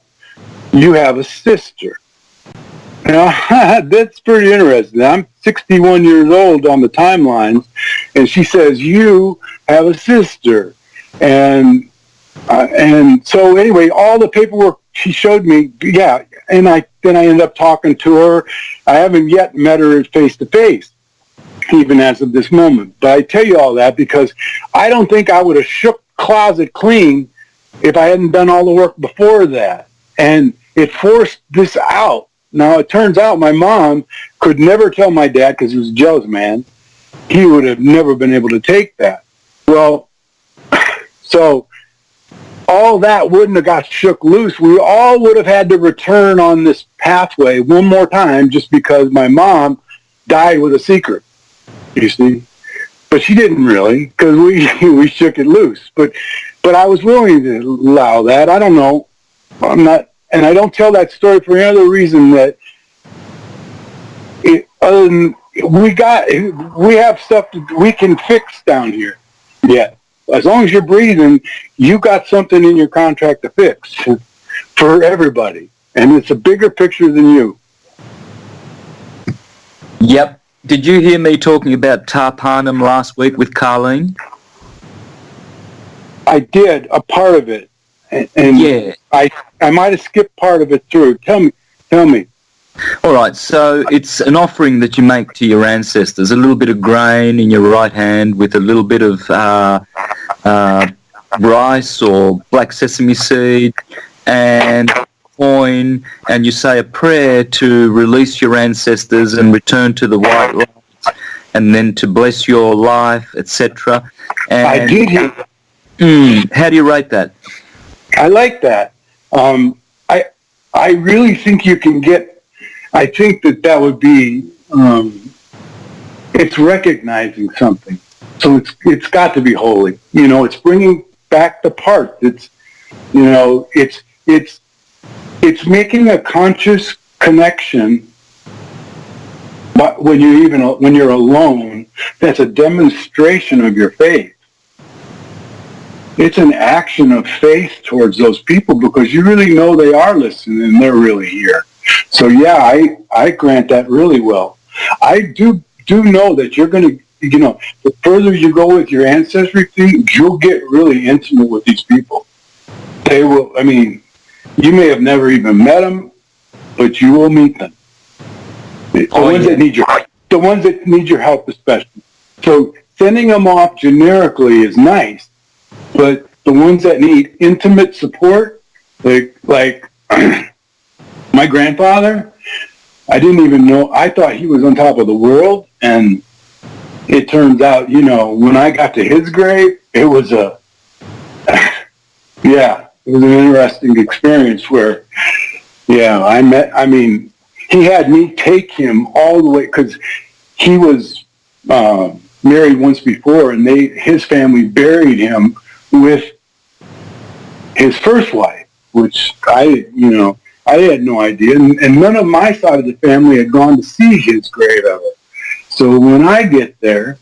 B: You have a sister. Now, that's pretty interesting. I'm 61 years old on the timelines, and she says, you have a sister. And so anyway, all the paperwork she showed me, yeah, and then I ended up talking to her. I haven't yet met her face to face, even as of this moment. But I tell you all that because I don't think I would have shook closet clean if I hadn't done all the work before that. And it forced this out. Now, it turns out my mom could never tell my dad because he was a jealous man. He would have never been able to take that. Well, so all that wouldn't have got shook loose. We all would have had to return on this pathway one more time just because my mom died with a secret, you see. But she didn't really, because we shook it loose. But I was willing to allow that. I don't know. I'm not, and I don't tell that story for any other reason that we have stuff that we can fix down here. Yeah. as long as you're breathing, you got something in your contract to fix for everybody. And it's a bigger picture than you.
A: Yep. Did you hear me talking about Tarpanum last week with Karleen?
B: I did, a part of it. And
A: yeah.
B: I might have skipped part of it through. Tell me.
A: All right, so it's an offering that you make to your ancestors, a little bit of grain in your right hand with a little bit of rice or black sesame seed and coin, and you say a prayer to release your ancestors and return to the white light, and then to bless your life, etc.
B: I did hear that.
A: How do you rate that?
B: I like that. I really think you can get. I think that would be. It's recognizing something, so it's got to be holy. You know, it's bringing back the part. It's making a conscious connection. But when you're alone, that's a demonstration of your faith. It's an action of faith towards those people because you really know they are listening and they're really here. So yeah, I grant that really well. I do know that you're going to, the further you go with your ancestry thing, you'll get really intimate with these people. They will, you may have never even met them, but you will meet them. The ones that need your help especially. So sending them off generically is nice, but the ones that need intimate support, like my grandfather, I didn't even know. I thought he was on top of the world, and it turns out, when I got to his grave, it was it was an interesting experience where, he had me take him all the way, because he was married once before, and his family buried him with his first wife, which I had no idea, and none of my side of the family had gone to see his grave ever. So when I get there,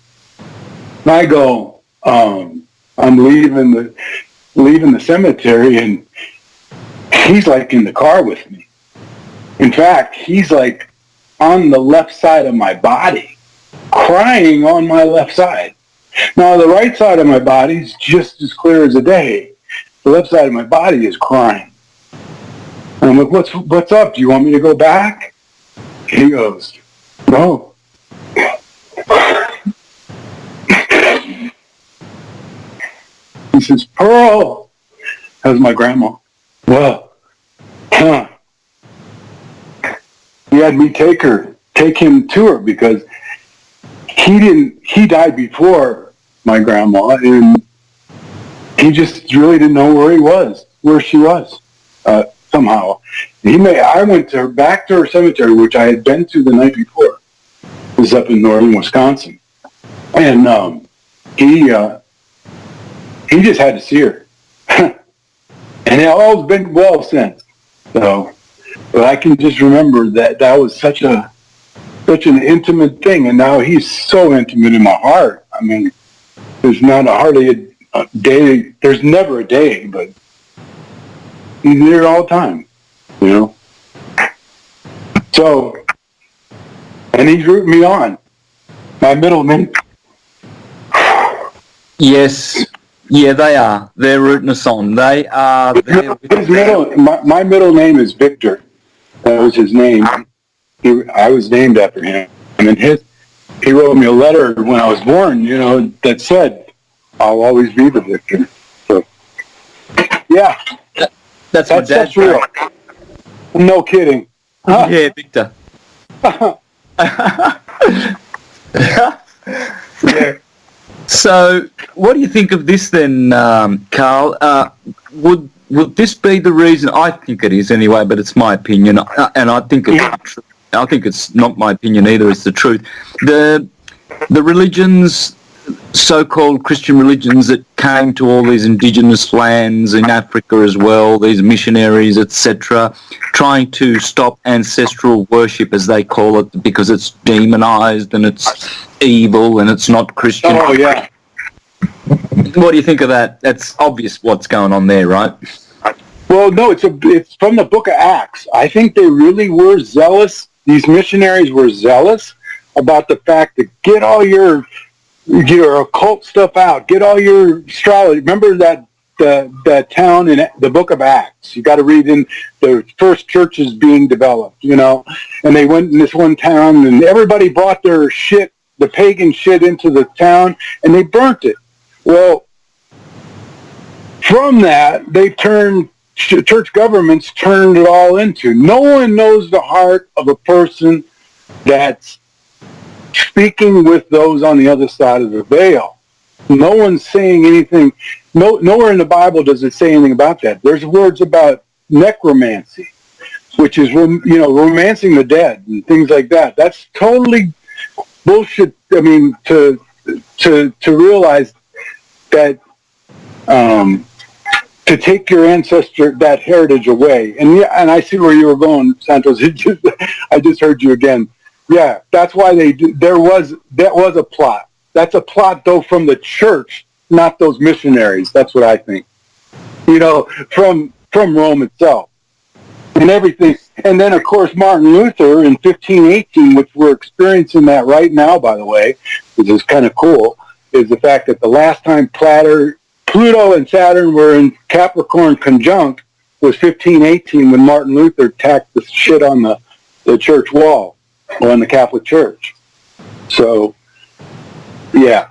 B: I go, I'm leaving the cemetery, and he's like in the car with me. In fact, he's like on the left side of my body, crying on my left side. Now, the right side of my body is just as clear as a day. The left side of my body is crying. And I'm like, what's up? Do you want me to go back? He goes, no. He says, Pearl. That was my grandma. Well, he had me take him to her because he died before my grandma, and he just really didn't know where she was. Somehow, I went back to her cemetery, which I had been to the night before. It was up in northern Wisconsin, and he just had to see her, and it all's been well since. So, but I can just remember that was such an intimate thing, and now he's so intimate in my heart. There's not hardly a day. There's never a day, but he's there all the time, So, and he's rooting me on. My middle name.
A: Yes. Yeah, they are. They're rooting us on. They are there.
B: My middle name is Victor. That was his name. I was named after him. And he wrote me a letter when I was born, that said, I'll always be the Victor. So, yeah. That's real. No kidding. Huh?
A: Yeah, Victor.
B: Yeah.
A: So, what do you think of this then, Karl? Would this be the reason? I think it is anyway, but it's my opinion, and I think it's true. I think it's not my opinion either. It's the truth. The religions, so-called Christian religions that came to all these indigenous lands in Africa as well, these missionaries, etc., trying to stop ancestral worship, as they call it, because it's demonized and it's evil and it's not Christian.
B: Oh, yeah.
A: What do you think of that? That's obvious what's going on there, right?
B: Well, no, it's from the book of Acts. I think they really were zealous. These missionaries were zealous about the fact that get all your occult stuff out, get all your astrology. Remember that town in the book of Acts. You got to read in the first churches being developed, and they went in this one town and everybody brought their shit, the pagan shit, into the town and they burnt it. Well, from that, church governments turned it all into. No one knows the heart of a person that's speaking with those on the other side of the veil. No one's saying anything. Nowhere in the Bible does it say anything about that. There's words about necromancy, which is, romancing the dead and things like that. That's totally bullshit. I mean, to realize that, to take your ancestor, that heritage away. And I see where you were going, Santos. I just heard you again. Yeah, that's why that was a plot. That's a plot, though, from the church, not those missionaries. That's what I think. From Rome itself and everything. And then, of course, Martin Luther in 1518, which we're experiencing that right now, by the way, which is kind of cool, is the fact that the last time Pluto and Saturn were in Capricorn conjunct was 1518 when Martin Luther tacked the shit on the church wall, or on the Catholic Church. So, yeah,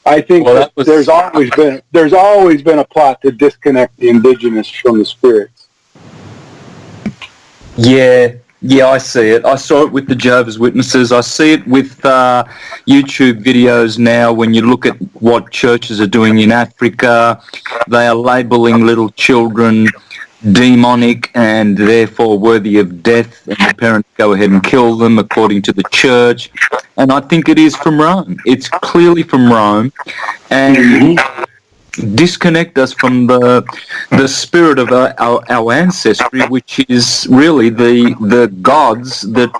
B: I think there's always been a plot to disconnect the indigenous from the spirits.
A: Yeah, I see it. I saw it with the Jehovah's Witnesses. I see it with YouTube videos now. When you look at what churches are doing in Africa, they are labeling little children demonic and therefore worthy of death, and the parents go ahead and kill them according to the church. And I think it is from Rome. It's clearly from Rome, and disconnect us from the spirit of our ancestry, which is really the gods that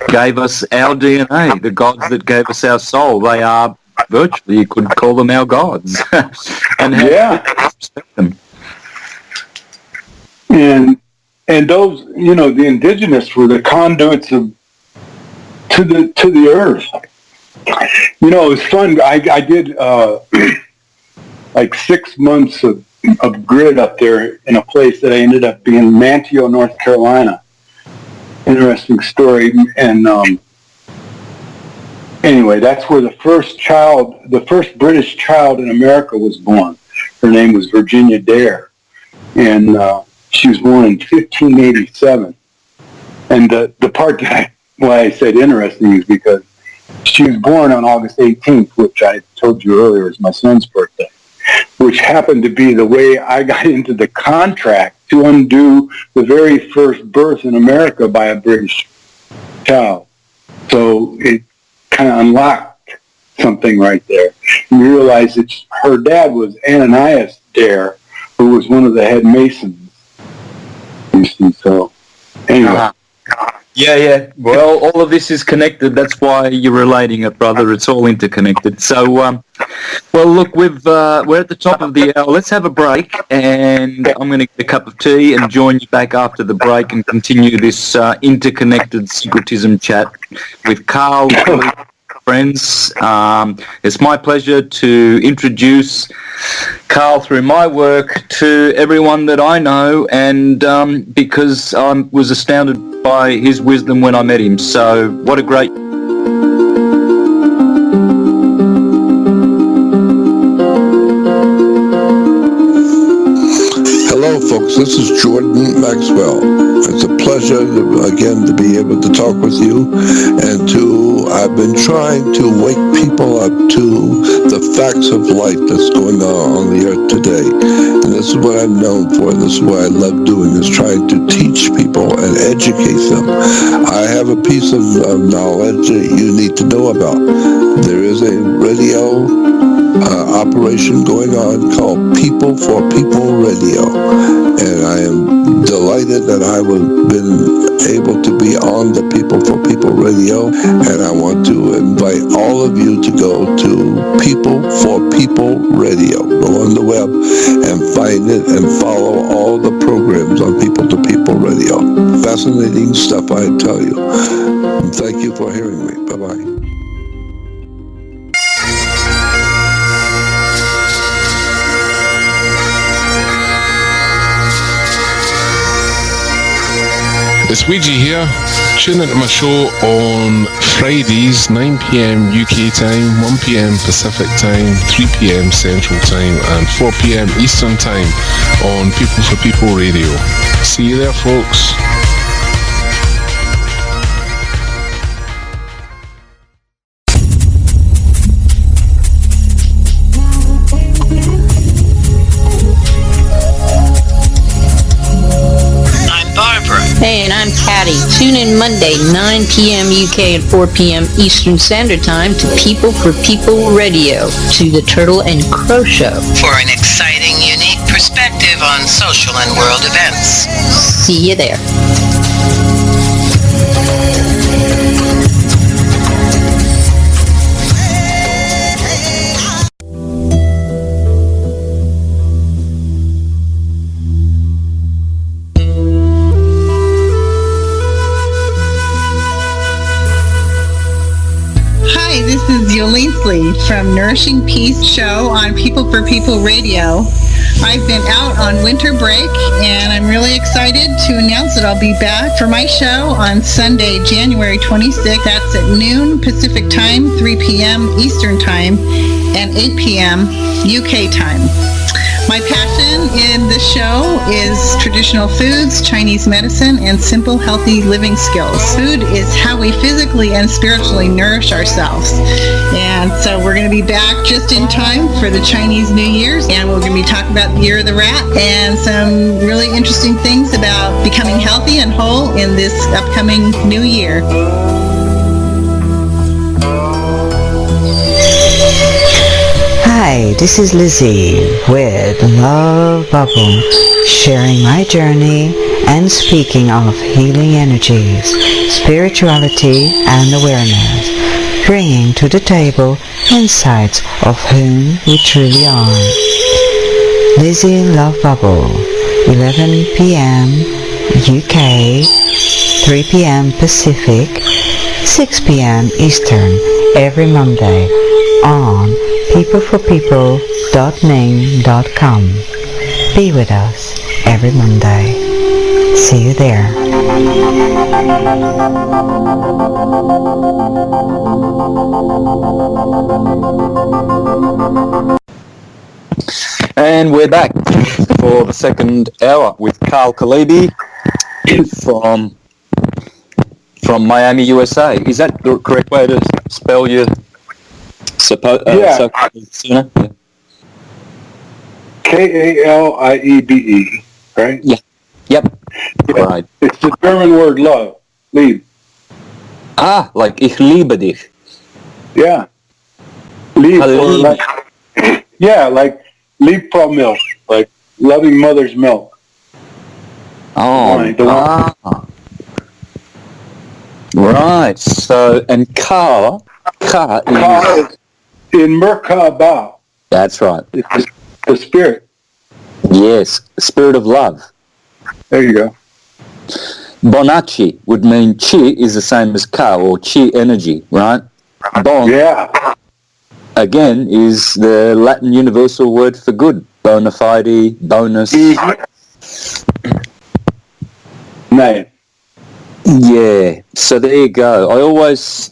A: gave us our DNA, the gods that gave us our soul. They are virtually, you could call them our gods. And respect them.
B: And those, the indigenous were the conduits to the earth. It was fun. I did like 6 months of grid up there in a place that I ended up being Manteo, North Carolina. Interesting story. And anyway, that's where the first British child in America was born. Her name was Virginia Dare. And she was born in 1587. And the part why I said interesting is because she was born on August 18th, which I told you earlier is my son's birthday, which happened to be the way I got into the contract to undo the very first birth in America by a British child. So it kind of unlocked something right there. You realize that her dad was Ananias Dare, who was one of the head masons. You see, so anyway.
A: Yeah. Well, all of this is connected. That's why you're relating it, brother. It's all interconnected. So, well, look, we're at the top of the hour. Let's have a break, and I'm going to get a cup of tea and join you back after the break and continue this interconnected syncretism chat with Karl. Friends, it's my pleasure to introduce Karl through my work to everyone that I know, and because I was astounded by his wisdom when I met him. So what a great...
C: Hello folks, this is Jordan Maxwell. It's a pleasure again to be able to talk with you, and I've been trying to wake people up to the facts of life that's going on the earth today. And this is what I'm known for. This is what I love doing, is trying to teach people and educate them. I have a piece of knowledge that you need to know about. There is a radio operation going on called People for People Radio. And I am delighted that I have been able to be on the People for People Radio. And I want to invite all of you to go to People for People Radio. Go on the web and find it and follow all the programs on People to People Radio. Fascinating stuff, I tell you. Thank you for hearing me. Bye-bye.
D: It's Ouija here. Tune into my show on Fridays, 9 p.m. UK time, 1 p.m. Pacific time, 3 p.m. Central time, and 4 p.m. Eastern time on People for People Radio. See you there, folks.
E: Hey, and I'm Patty. Tune in Monday, 9 p.m. UK and 4 p.m. Eastern Standard Time to People for People Radio, to the Turtle and Crow Show.
F: For an exciting, unique perspective on social and world events.
E: See you there.
G: This is Yolene Slee from Nourishing Peace Show on People for People Radio. I've been out on winter break, and I'm really excited to announce that I'll be back for my show on Sunday, January 26th. That's at noon Pacific Time, 3 p.m. Eastern Time, and 8 p.m. UK Time. My passion in this show is traditional foods, Chinese medicine, and simple, healthy living skills. Food is how we physically and spiritually nourish ourselves. And so we're going to be back just in time for the Chinese New Year's, and we're going to be talking about the Year of the Rat and some really interesting things about becoming healthy and whole in this upcoming new year.
H: Hi, this is Lizzie with Love Bubble, sharing my journey and speaking of healing energies, spirituality and awareness, bringing to the table insights of whom we truly are. Lizzie Love Bubble, 11 p.m. UK, 3 p.m. Pacific, 6 p.m. Eastern, every Monday on peopleforpeople.ning.com. Be with us every Monday. See you there.
A: And we're back for the second hour with Karl Kaliebe from Miami, USA. Is that the correct way to spell your
B: yeah. Kaliebe, right?
A: Yeah. Yep.
B: Yeah.
A: Right.
B: It's the German word love. Lieb.
A: Ah, like ich liebe dich.
B: Yeah. Lieb, or like, yeah, like Liebfraumilch, like loving mother's milk.
A: Oh, right. So, and Karl is
B: in Merkaba.
A: That's right.
B: It's the spirit.
A: Yes, spirit of love.
B: There you go.
A: Bonacci would mean chi is the same as ka, or chi energy, right? Bon,
B: yeah,
A: again, is the Latin universal word for good. Bona fide, bonus.
B: Mm-hmm. Nice.
A: Yeah, so there you go. I always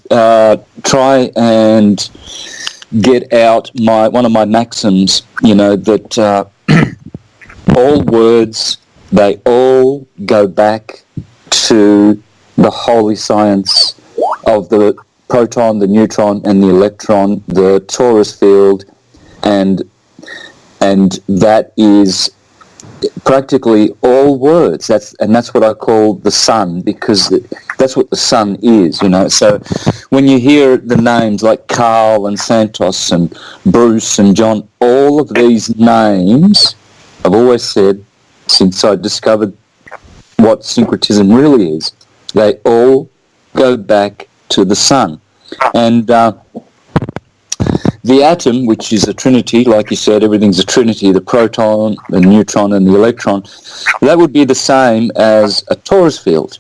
A: try and get out one of my maxims, that all words, they all go back to the holy science of the proton, the neutron, and the electron, the torus field, and that is practically all words. That's what I call the sun, because That's what the sun is, you know. So when you hear the names like Karl and Santos and Bruce and John, all of these names, I've always said, since I discovered what syncretism really is, they all go back to the sun. And the atom, which is a trinity, like you said, everything's a trinity, the proton, the neutron, and the electron, that would be the same as a torus field.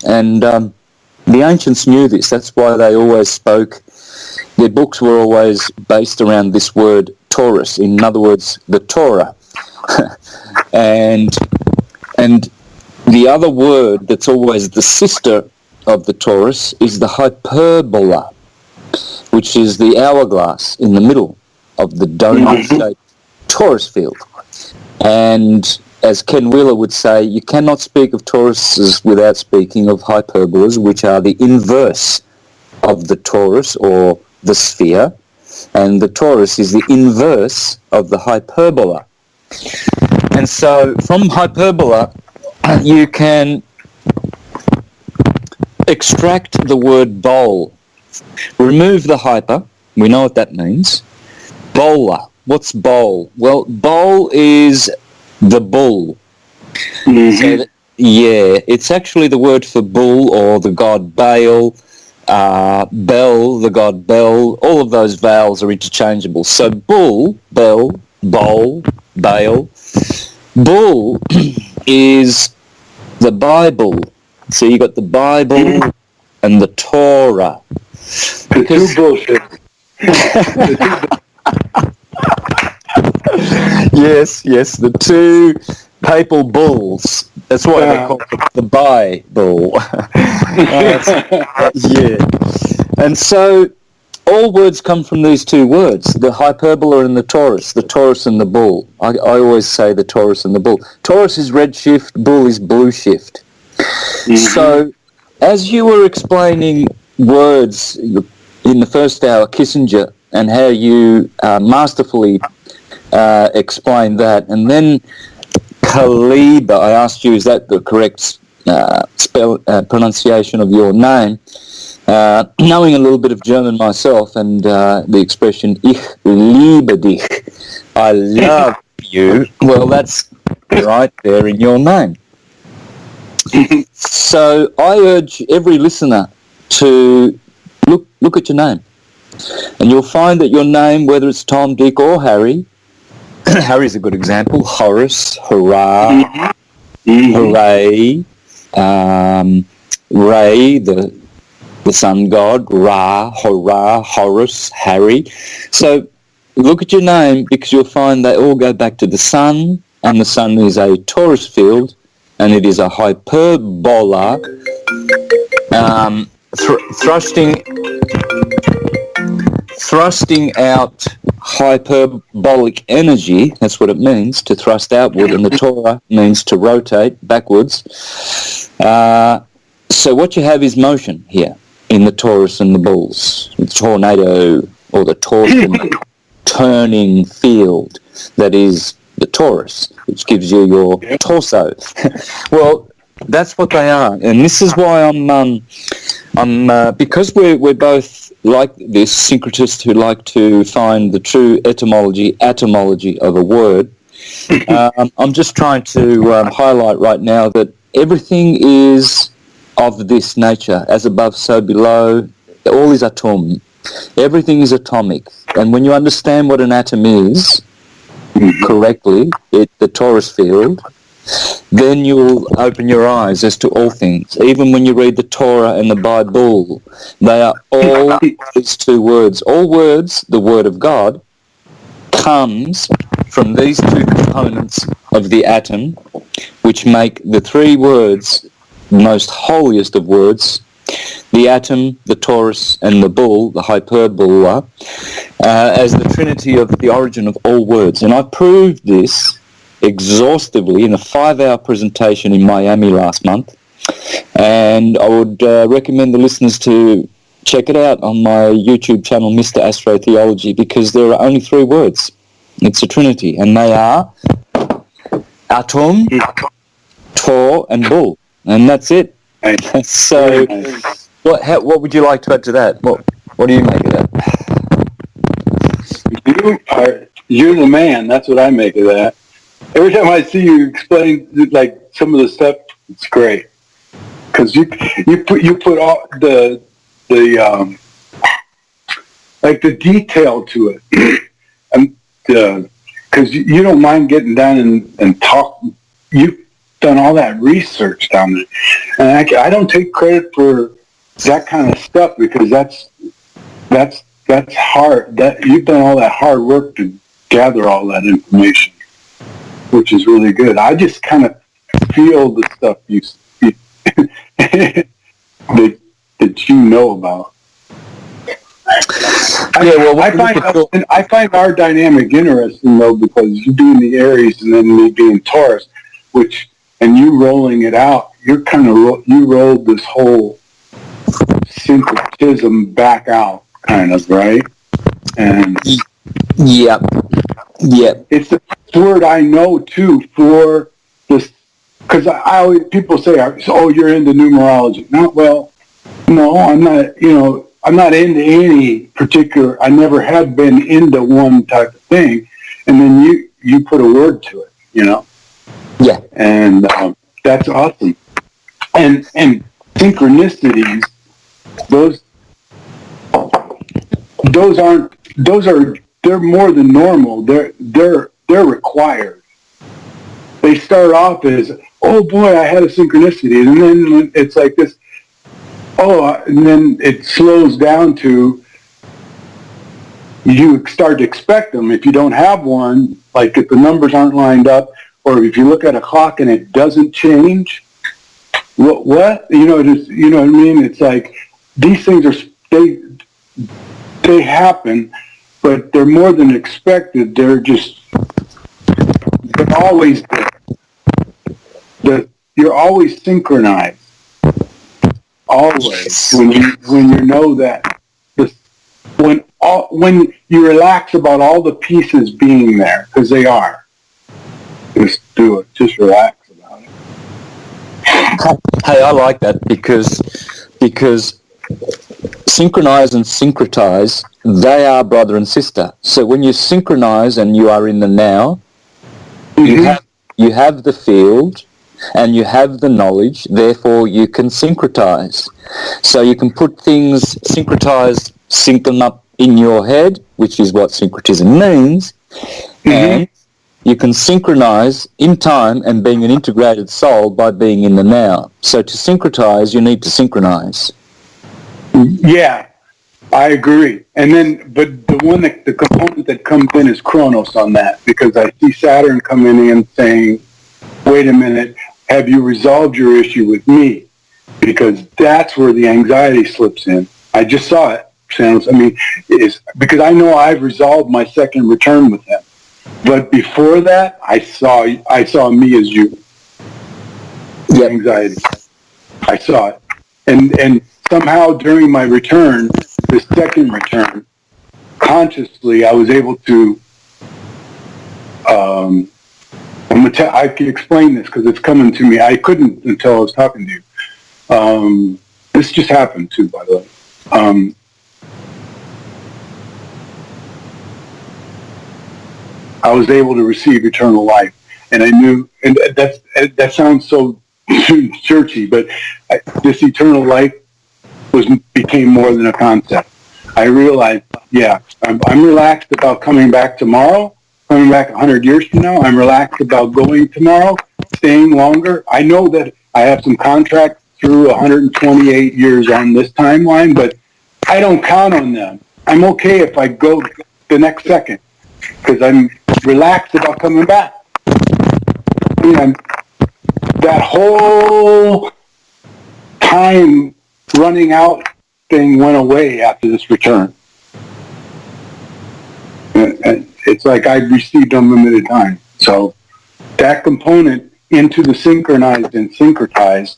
A: And the ancients knew this. That's why they always spoke, their books were always based around this word Taurus, in other words, the Torah. and the other word that's always the sister of the Taurus is the hyperbola, which is the hourglass in the middle of the donut-shaped torus field. And as Ken Wheeler would say, you cannot speak of toruses without speaking of hyperbolas, which are the inverse of the torus or the sphere, and the torus is the inverse of the hyperbola. And so from hyperbola, you can extract the word bowl. Remove the hyper, we know what that means. Bowler, what's bowl? Well, bowl is the bull. So it's actually the word for bull or the god Baal, Bel, the god Bel, all of those vowels are interchangeable. So bull, Bel, bowl, Baal. Bull is the Bible. So you got the Bible and the Torah.
B: Because bullshit.
A: Yes, the two papal bulls. That's why they call it the Bible. And so all words come from these two words, the hyperbola and the Taurus and the bull. I always say the Taurus and the bull. Taurus is red shift, bull is blue shift. So as you were explaining words in the first hour, Kissinger, and how you masterfully explained that, and then Kaliebe, I asked you, is that the correct pronunciation of your name? Knowing a little bit of German myself, and the expression "Ich liebe dich," I love you. Well, that's right there in your name. So I urge every listener to look at your name, and you'll find that your name, whether it's Tom, Dick, or Harry, Harry's a good example. Horus, hurrah, hooray, Ray, the sun god, Ra, hurrah, Horus, Harry. So look at your name, because you'll find they all go back to the sun, and the sun is a torus field, and it is a hyperbola, thrusting out hyperbolic energy. That's what it means, to thrust outward, and the Torah means to rotate backwards. So what you have is motion here in the Taurus and the bulls, the tornado or the turning field that is the Taurus, which gives you your torso. Well, that's what they are, and this is why I'm because we're both like this syncretists who like to find the true etymology of a word. I'm just trying to highlight right now that everything is of this nature, as above, so below. All is atom. Everything is atomic, and when you understand what an atom is correctly, the torus field, then you'll open your eyes as to all things. Even when you read the Torah and the Bible, they are all these two words. All words, the Word of God, comes from these two components of the atom, which make the three words the most holiest of words: the atom, the Taurus, and the bull, the hyperbola, as the trinity of the origin of all words. And I proved this exhaustively in a 5-hour presentation in Miami last month, and I would recommend the listeners to check it out on my YouTube channel, Mr. Astrotheology, because there are only 3 words. It's a trinity, and they are atom, Tor, and bull, and that's it. So, what would you like to add to that? What do you make of that?
B: You're the man. That's what I make of that. Every time I see you explain like some of the stuff, it's great because you put all the like the detail to it, and because you don't mind getting down and talk. You've done all that research down there, and I don't take credit for that kind of stuff because that's hard. That you've done all that hard work to gather all that information, which is really good. I just kind of feel the stuff that you know about. I find our dynamic interesting though because you being the Aries and then me being Taurus, and you rolling it out. You're kind of you rolled this whole syncretism back out, kind of, right? And
A: Yep.
B: It's the first word I know too for this, because I always, people say, "Oh, you're into numerology." No, I'm not. I'm not into any particular. I never have been into one type of thing, and then you put a word to it,
A: Yeah.
B: and that's awesome. And synchronicities, they're more than normal. They're required. They start off as, oh boy, I had a synchronicity, and then it's like this. And then it slows down to you start to expect them. If you don't have one, like if the numbers aren't lined up, or if you look at a clock and it doesn't change, what? You know what I mean? It's like these things they happen, but they're more than expected. They're always there. You're always synchronized. Always, when you know that, when you relax about all the pieces being there, because they are, just do it. Just relax about it.
A: Hey, I like that because synchronize and syncretize, they are brother and sister. So when you synchronize and you are in the now, you have the field. And you have the knowledge, therefore you can syncretize. So you can put things syncretized, sync them up in your head, which is what syncretism means, and you can synchronize in time and being an integrated soul by being in the now. So to syncretize, you need to synchronize.
B: Yeah, I agree. And then, but the component that comes in is Chronos on that, because I see Saturn coming in saying, wait a minute, have you resolved your issue with me? Because that's where the anxiety slips in. I just saw it, Santos. I mean, it's because I know I've resolved my second return with him. But before that, I saw me as you. The anxiety. I saw it. And somehow during my return, the second return, consciously I was able to I can explain this because it's coming to me. I couldn't until I was talking to you. This just happened too, by the way. I was able to receive eternal life, and I knew, and that sounds so churchy, but this eternal life became more than a concept. I realized, I'm relaxed about coming back tomorrow. Coming back 100 years from now, I'm relaxed about going tomorrow, staying longer. I know that I have some contracts through 128 years on this timeline, but I don't count on them. I'm okay if I go the next second because I'm relaxed about coming back. And that whole time running out thing went away after this return. And it's like I've received unlimited time. So that component into the synchronized and syncretized.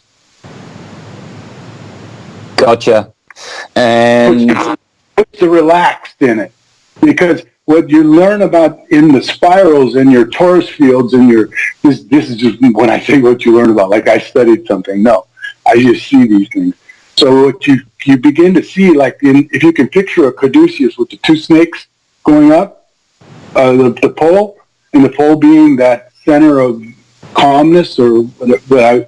A: Gotcha. And
B: puts the relaxed in it. Because what you learn about in the spirals in your Taurus fields and this is just when I say what you learn about, like I studied something. No. I just see these things. So what you begin to see, like if you can picture a caduceus with the two snakes going up, the pole, and the pole being that center of calmness or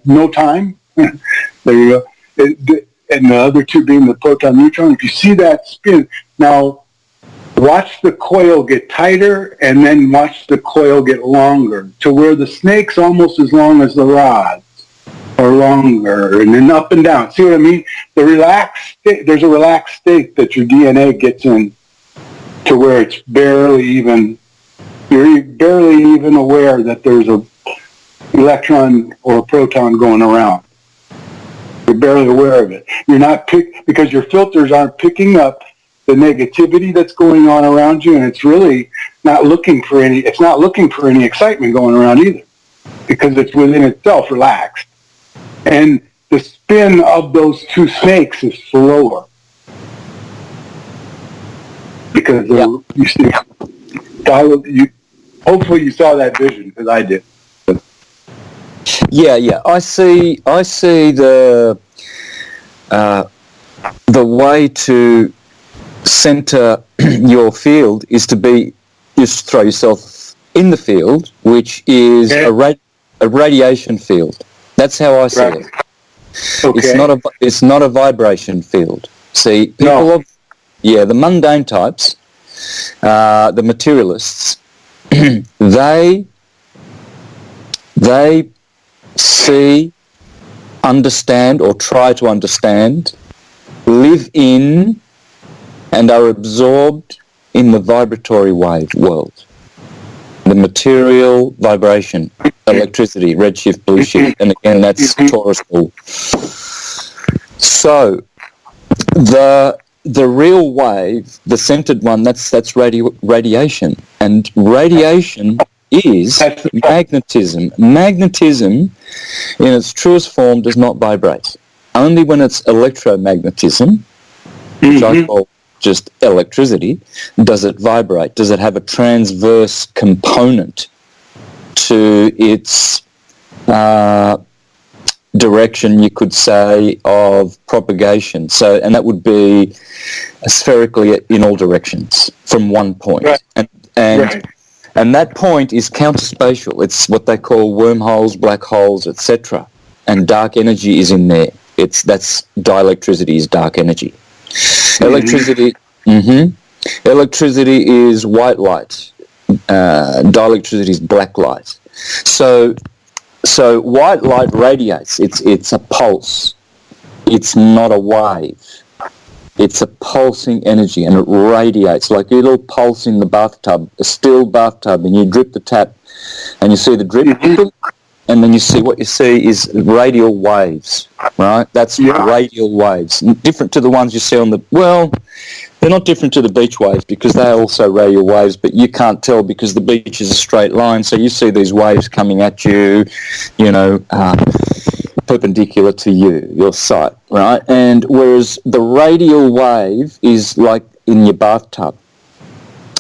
B: no time. There you go. And the other two being the proton neutron. If you see that spin, now watch the coil get tighter and then watch the coil get longer to where the snake's almost as long as the rods or longer, and then up and down. See what I mean? The relaxed state, there's a relaxed state that your DNA gets in to where it's you're barely even aware that there's a electron or a proton going around. You're barely aware of it. You're not because your filters aren't picking up the negativity that's going on around you, and it's really not looking for any excitement going around either, because it's within itself relaxed. And the spin of those two snakes is slower. Because you see, hopefully you saw that vision, because I did.
A: Yeah. I see the way to center your field is to just throw yourself in the field, which is a radiation field. That's how I see it. Okay. It's not a vibration field. See, people the mundane types, the materialists, they see, understand, or try to understand, live in, and are absorbed in the vibratory wave world. The material vibration, electricity, redshift, blueshift, and again that's Taurus bull. So the real wave, the centered one, that's radiation, and radiation is magnetism. Magnetism, in its truest form, does not vibrate. Only when it's electromagnetism, which I call just electricity, does it vibrate. Does it have a transverse component to its direction, you could say, of propagation? So, and that would be spherically in all directions from one point. Right. And that point is counterspatial. It's what they call wormholes, black holes, etc. And dark energy is in there. That's dielectricity is dark energy. Electricity is white light. Dielectricity is black light. So white light radiates. It's a pulse. It's not a wave. It's a pulsing energy, and it radiates like a little pulse in the bathtub, a still bathtub, and you drip the tap, and you see the drip, and then what you see is radial waves, right? That's radial waves, different to the ones you see on they're not different to the beach waves because they're also radial waves, but you can't tell because the beach is a straight line, so you see these waves coming at you, perpendicular to your sight, right? And whereas the radial wave is like in your bathtub.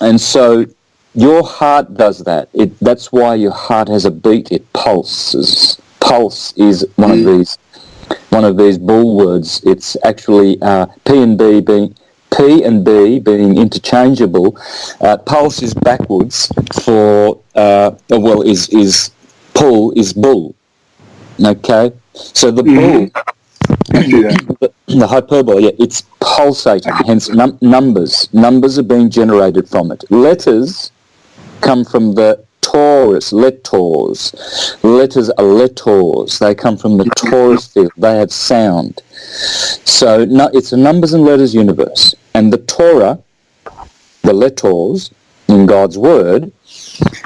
A: And so your heart does that. That's why your heart has a beat. It pulses. Pulse is one of these bull words. It's actually P and B being interchangeable. Pulse is backwards for is pull is bull. Okay, so the bull, the hyperbole, it's pulsating. Hence, numbers are being generated from it. Letters come from the Taurus, letters. Letters are letters. They come from the Taurus field. They have sound. So it's a numbers and letters universe. And the Torah, the letters in God's word,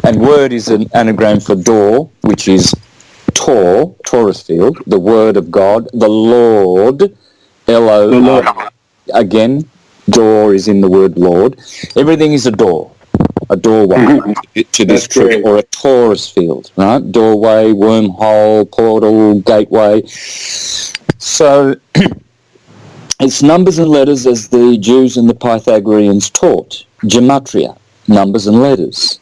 A: and word is an anagram for door, which is Taurus field, the word of God, the Lord, L-O, again, door is in the word Lord. Everything is a door, a doorway to this truth, or a Taurus field, right? Doorway, wormhole, portal, gateway. So it's numbers and letters as the Jews and the Pythagoreans taught. Gematria, numbers and letters.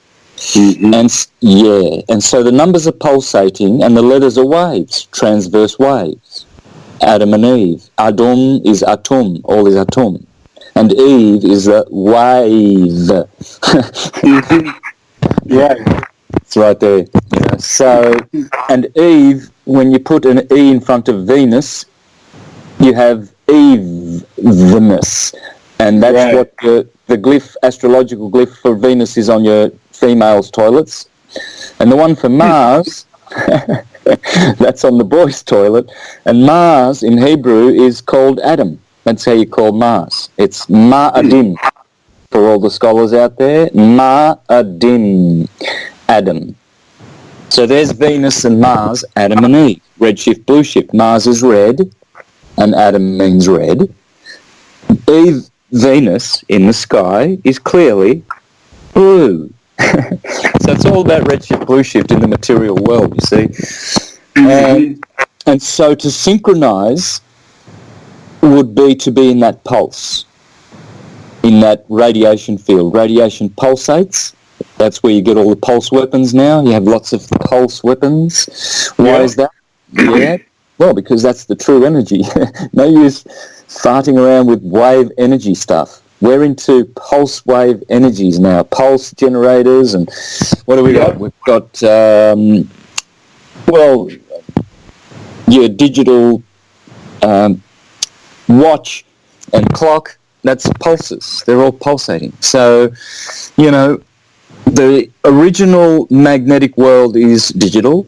A: And so the numbers are pulsating and the letters are waves, transverse waves. Adam and Eve. Adum is atum, all is atum. And Eve is a wave.
B: Yeah.
A: It's right there. Yeah. So, and Eve, when you put an E in front of Venus, you have Eve-ness. And that's what the glyph, astrological glyph for Venus is on your female's toilets. And the one for Mars, that's on the boys' toilet. And Mars in Hebrew is called Adam. That's how you call Mars. It's Ma'adim. For all the scholars out there, Ma'adim, Adam. So there's Venus and Mars, Adam and Eve. Red shift, blue shift. Mars is red, and Adam means red. Eve, Venus in the sky is clearly blue. So it's all about red shift, blue shift in the material world, you see. And so to synchronize would be to be in that pulse, in that radiation field. Radiation pulsates. That's where you get all the pulse weapons now. You have lots of pulse weapons. Why is that? Yeah. Well, because that's the true energy. No use farting around with wave energy stuff. We're into pulse wave energies now. Pulse generators and what do we got? We've got, well, your digital watch and clock, that's pulses. They're all pulsating. So, you know, the original magnetic world is digital,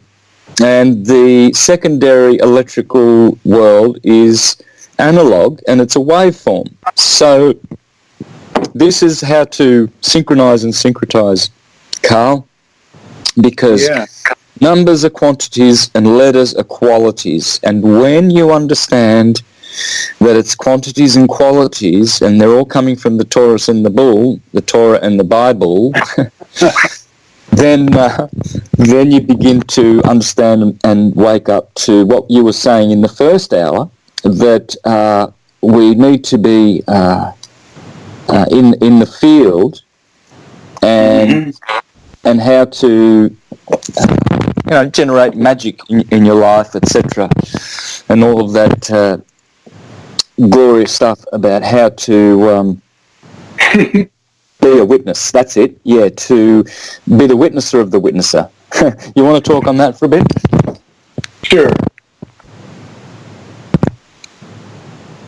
A: and the secondary electrical world is analog, and it's a waveform. So this is how to synchronize and syncretize, Karl, because numbers are quantities and letters are qualities. And when you understand that it's quantities and qualities, and they're all coming from the Taurus and the Bull, the Torah and the Bible, then you begin to understand and wake up to what you were saying in the first hour, that we need to be in the field and how to generate magic in your life, etc., and all of that glorious stuff about how to be a witness. That's it. Yeah, to be the witnesser of the witnesser. You want to talk on that for a bit?
B: Sure.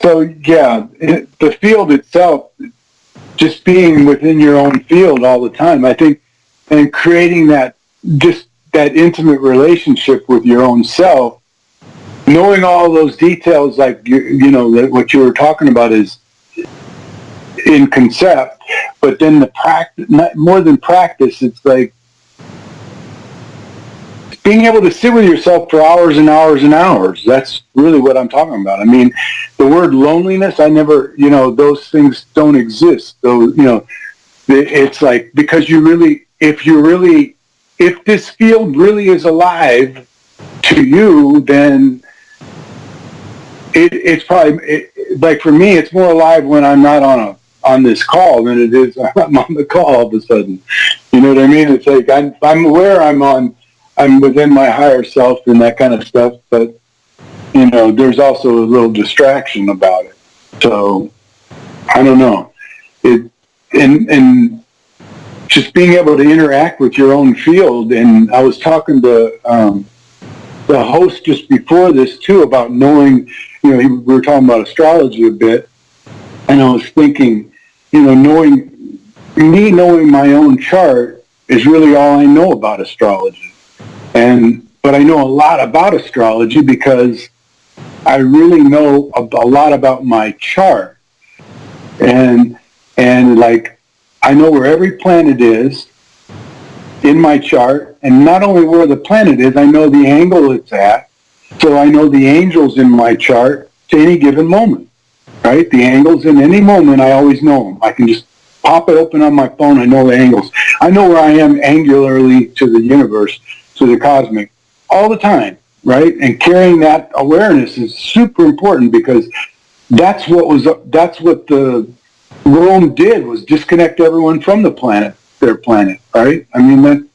B: So, yeah, the field itself, just being within your own field all the time, I think, and creating that, just that intimate relationship with your own self, knowing all those details, like, you know, what you were talking about is in concept, but then the practice, more than practice, it's like being able to sit with yourself for hours and hours and hours. That's really what I'm talking about. I mean, the word loneliness, I never, you know, those things don't exist. Those, you know, it's like, because you really, if this field really is alive to you, then it's probably, like for me, it's more alive when I'm not on this call than it is I'm on the call all of a sudden. You know what I mean? It's like I'm aware I'm within my higher self and that kind of stuff, but you know, there's also a little distraction about it. So I don't know. And just being able to interact with your own field. And I was talking to the host just before this too about knowing, you know, we were talking about astrology a bit, and I was thinking, you know, knowing my own chart is really all I know about astrology. But I know a lot about astrology because I really know a lot about my chart. And like, I know where every planet is in my chart, and not only where the planet is, I know the angle it's at. So I know the angels in my chart to any given moment, right? The angles in any moment, I always know them. I can just pop it open on my phone. I know the angles. I know where I am angularly to the universe, to the cosmic, all the time, right? And carrying that awareness is super important, because that's what the Rome did, was disconnect everyone from their planet, right? I mean,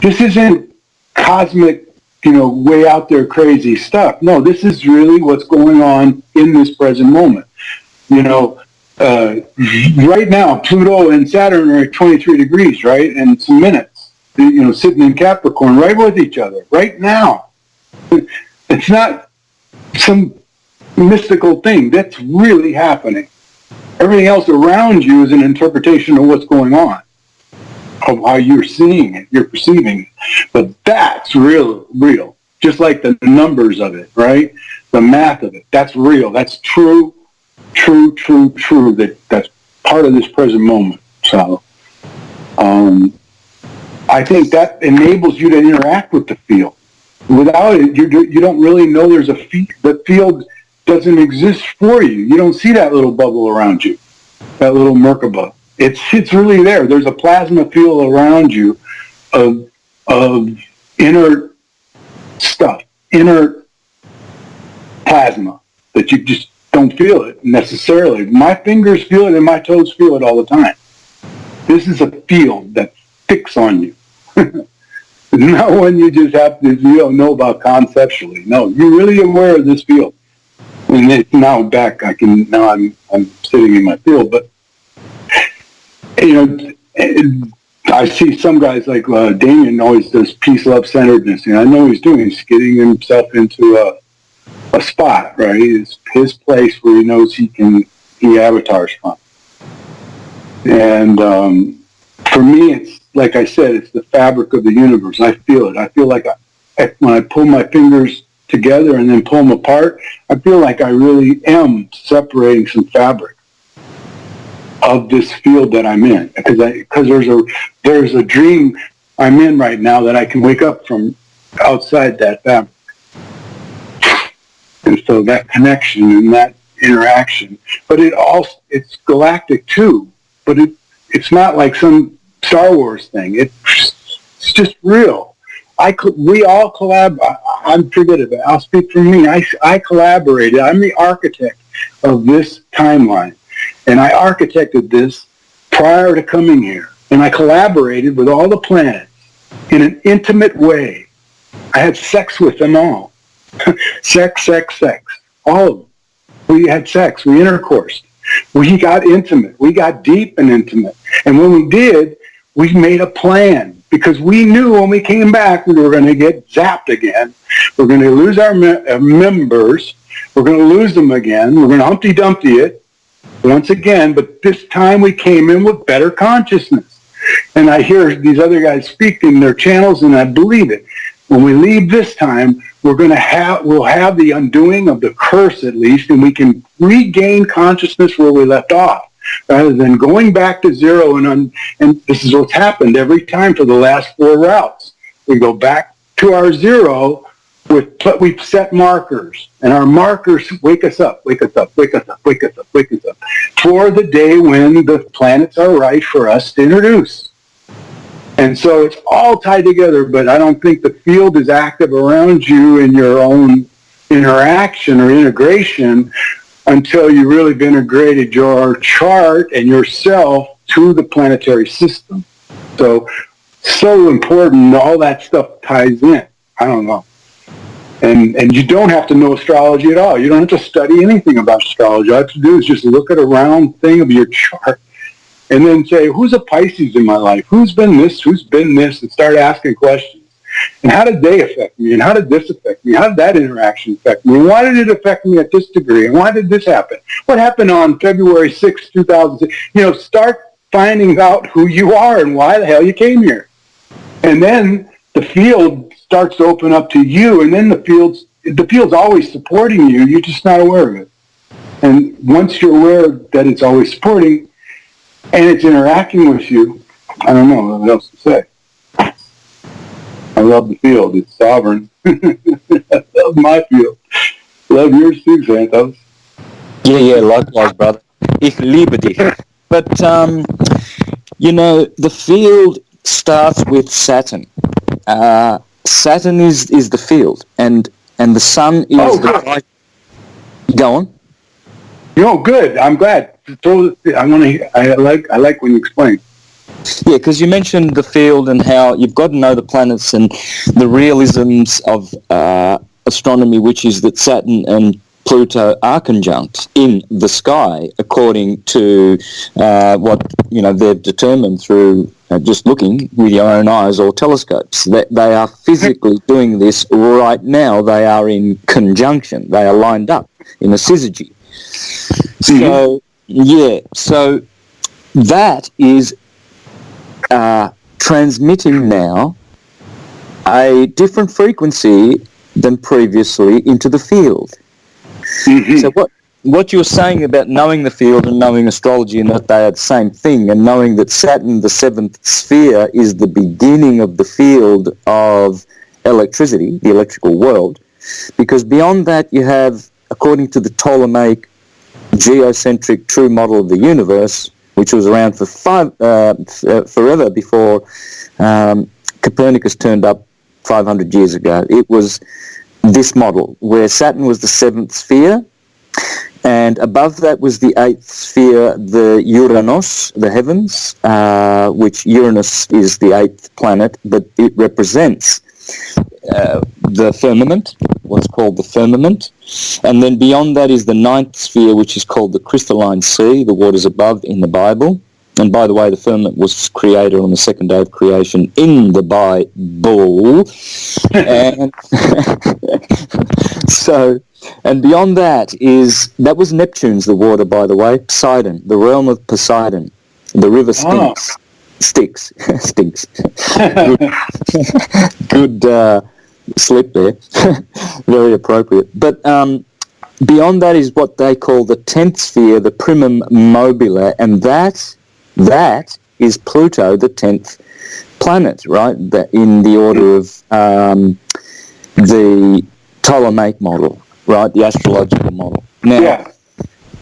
B: this isn't cosmic way out there crazy stuff. No, this is really what's going on in this present moment. Right now, Pluto and Saturn are at 23 degrees, right? And some minutes, sitting in Capricorn, right with each other, right now. It's not some mystical thing. That's really happening. Everything else around you is an interpretation of what's going on, of how you're seeing it, you're perceiving it. But that's real. Just like the numbers of it, right? The math of it. That's real. That's true. That's part of this present moment. So, I think that enables you to interact with the field. Without it, you don't really know there's a field. The field doesn't exist for you. You don't see that little bubble around you, that little Merkaba. It's really there. There's a plasma field around you of inert stuff, inert plasma that you just don't feel it necessarily. My fingers feel it and my toes feel it all the time. This is a field that's fixed on you. Not one you just have to, you don't know about conceptually. No, you're really aware of this field. And it's now back, I'm sitting in my field, but I see some guys like Damien always does peace, love, centeredness. I know he's getting himself into a spot, right? It's his place where he knows he avatars from. And for me, it's like I said, it's the fabric of the universe. I feel it. I feel like when I pull my fingers together and then pull them apart, I feel like I really am separating some fabric of this field that I'm in. Because there's a dream I'm in right now that I can wake up from outside that fabric. And so that connection and that interaction, but it's galactic too, but it's not like some Star Wars thing. It's just real. We all collaborate. Forget it. I'll speak for me. I collaborated. I'm the architect of this timeline, and I architected this prior to coming here, and I collaborated with all the planets in an intimate way. I had sex with them all. Sex. All of them. We had sex. We intercoursed. We got intimate. We got deep and intimate. And when we did, we made a plan because we knew when we came back we were going to get zapped again. We're going to lose our members. We're going to lose them again. We're going to Humpty Dumpty it once again. But this time we came in with better consciousness. And I hear these other guys speak in their channels, and I believe it. When we leave this time, we'll have the undoing of the curse at least, and we can regain consciousness where we left off, rather than going back to zero. And this is what's happened every time for the last 4 routes. We go back to our zero we've set markers, and our markers wake us up for the day when the planets are right for us to introduce. And so it's all tied together, but I don't think the field is active around you in your own interaction or integration until you really have integrated your chart and yourself to the planetary system. So important, all that stuff ties in. I don't know. And you don't have to know astrology at all. You don't have to study anything about astrology. All you have to do is just look at a round thing of your chart and then say, who's a Pisces in my life? Who's been this? Who's been this? And start asking questions. And how did they affect me? And how did this affect me? How did that interaction affect me? And why did it affect me at this degree? And why did this happen? What happened on February 6, 2006? Start finding out who you are and why the hell you came here. And then the field starts to open up to you, and then the field's always supporting you. You're just not aware of it. And once you're aware that it's always supporting and it's interacting with you, I don't know what else to say. I love the field. It's sovereign. I love my field. Love yours too, Santos.
I: Yeah, likewise, brother. Ich liebe dich. But, the field starts with Saturn. Saturn is the field, and the sun is the light. Go on.
B: Good. I'm glad. I like when you explain.
I: Yeah, because you mentioned the field and how you've got to know the planets and the realisms of astronomy, which is that Saturn and Pluto are conjunct in the sky, according to what they've determined through just looking with your own eyes or telescopes. That they are physically doing this right now. They are in conjunction. They are lined up in a syzygy. So that is transmitting now a different frequency than previously into the field. So what you were saying about knowing the field and knowing astrology and that they are the same thing, and knowing that Saturn, the seventh sphere, is the beginning of the field of electricity, the electrical world, because beyond that you have, according to the Ptolemaic geocentric true model of the universe, which was around for forever before Copernicus turned up 500 years ago. It was this model where Saturn was the seventh sphere, and above that was the eighth sphere, the Uranus, the heavens, which Uranus is the eighth planet, but it represents the firmament, what's called the firmament. And then beyond that is the ninth sphere, which is called the crystalline sea, the waters above in the Bible. And by the way, the firmament was created on the second day of creation in the Bible. And and beyond that was Neptune's, the water, by the way, Poseidon, the realm of Poseidon. The river Styx. Styx. Good slip there. Very appropriate. But beyond that is what they call the 10th sphere, the primum mobile, and that is Pluto, the 10th planet, right? In the order of the Ptolemaic model, right? The astrological model. Now,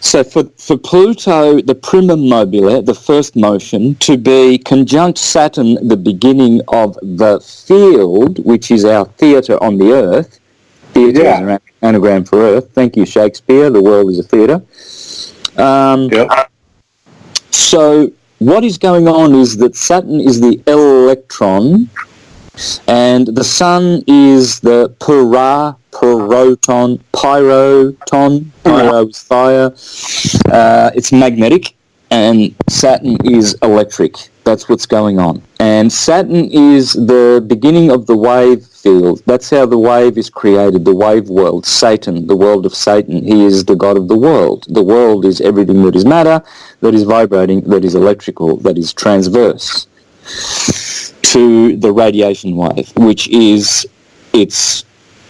I: so for Pluto, the primum mobile, the first motion, to be conjunct Saturn, the beginning of the field, which is our theatre on the earth. Theatre is an anagram for earth. Thank you, Shakespeare. The world is a theatre. So what is going on is that Saturn is the electron, and the Sun is the pyroton. Pyro is fire. It's magnetic, and Saturn is electric. That's what's going on. And Saturn is the beginning of the wave field. That's how the wave is created, the wave world. Satan, the world of Satan. He is the god of the world. The world is everything that is matter, that is vibrating, that is electrical, that is transverse to the radiation wave, which is its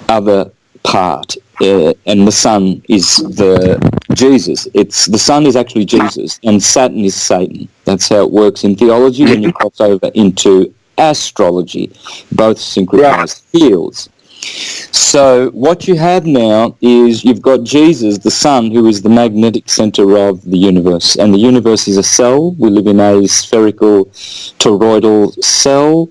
I: other part. And the Sun is the Jesus. The Sun is actually Jesus, and Saturn is Satan. That's how it works in theology when you cross over into astrology, both syncretized fields. So what you have now is you've got Jesus, the Sun, who is the magnetic center of the universe. And the universe is a cell. We live in a spherical toroidal cell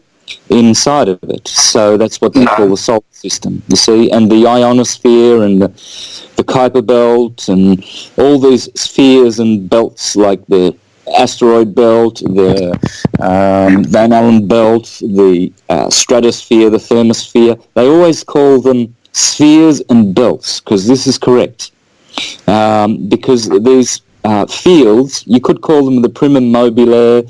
I: inside of it. So that's what they call the solar system, you see. And the ionosphere and the Kuiper belt and all these spheres and belts, like the asteroid belt, the Van Allen belt, the stratosphere, the thermosphere, they always call them spheres and belts, because this is correct. Because these fields, you could call them the primum mobile,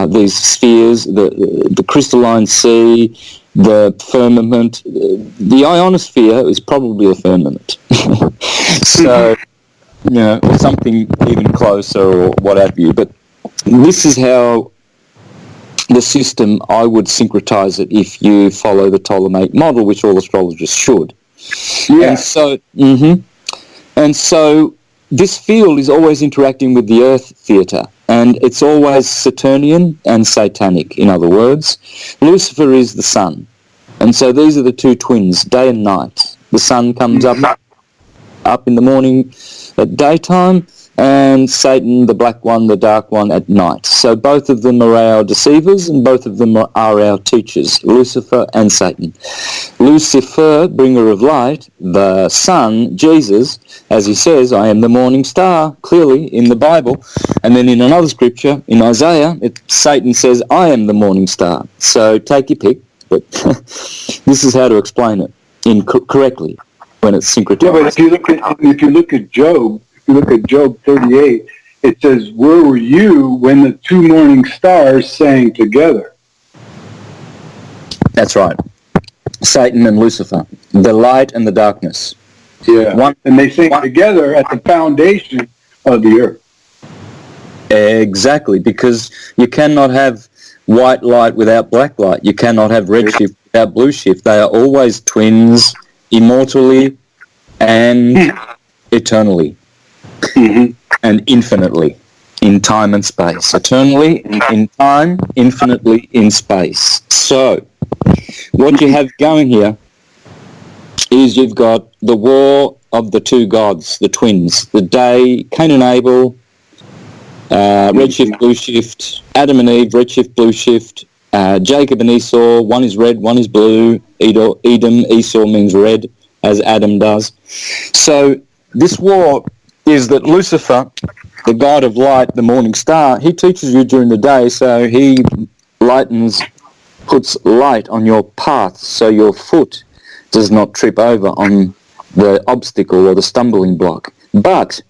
I: these spheres, the crystalline sea, the firmament. The ionosphere is probably a firmament. So, or something even closer or what have you. But this is how the system, I would syncretize it if you follow the Ptolemaic model, which all astrologers should. And so this field is always interacting with the Earth theatre, and it's always Saturnian and Satanic, in other words. Lucifer is the sun, and so these are the two twins, day and night. The sun comes up in the morning at daytime, and Satan, the black one, the dark one, at night. So both of them are our deceivers, and both of them are our teachers, Lucifer and Satan. Lucifer, bringer of light, the Son, Jesus, as he says, I am the morning star, clearly in the Bible. And then in another scripture, in Isaiah, Satan says, I am the morning star. So take your pick, but this is how to explain it correctly when it's syncretism.
B: Yeah, but if you look at Job, Job 38, it says, where were you when the two morning stars sang together?
I: That's right. Satan and Lucifer, the light and the darkness.
B: Yeah, and they sing together at the foundation of the earth.
I: Exactly, because you cannot have white light without black light. You cannot have red shift without blue shift. They are always twins, immortally and eternally. Mm-hmm. And infinitely in time and space. Eternally in time, infinitely in space. So, what you have going here is you've got the war of the two gods, the twins, the day, Cain and Abel, red shift, blue shift, Adam and Eve, red shift, blue shift, Jacob and Esau, one is red, one is blue, Edom, Esau means red, as Adam does. So, this war is that Lucifer, the god of light, the morning star, he teaches you during the day, so he puts light on your path so your foot does not trip over on the obstacle or the stumbling block. But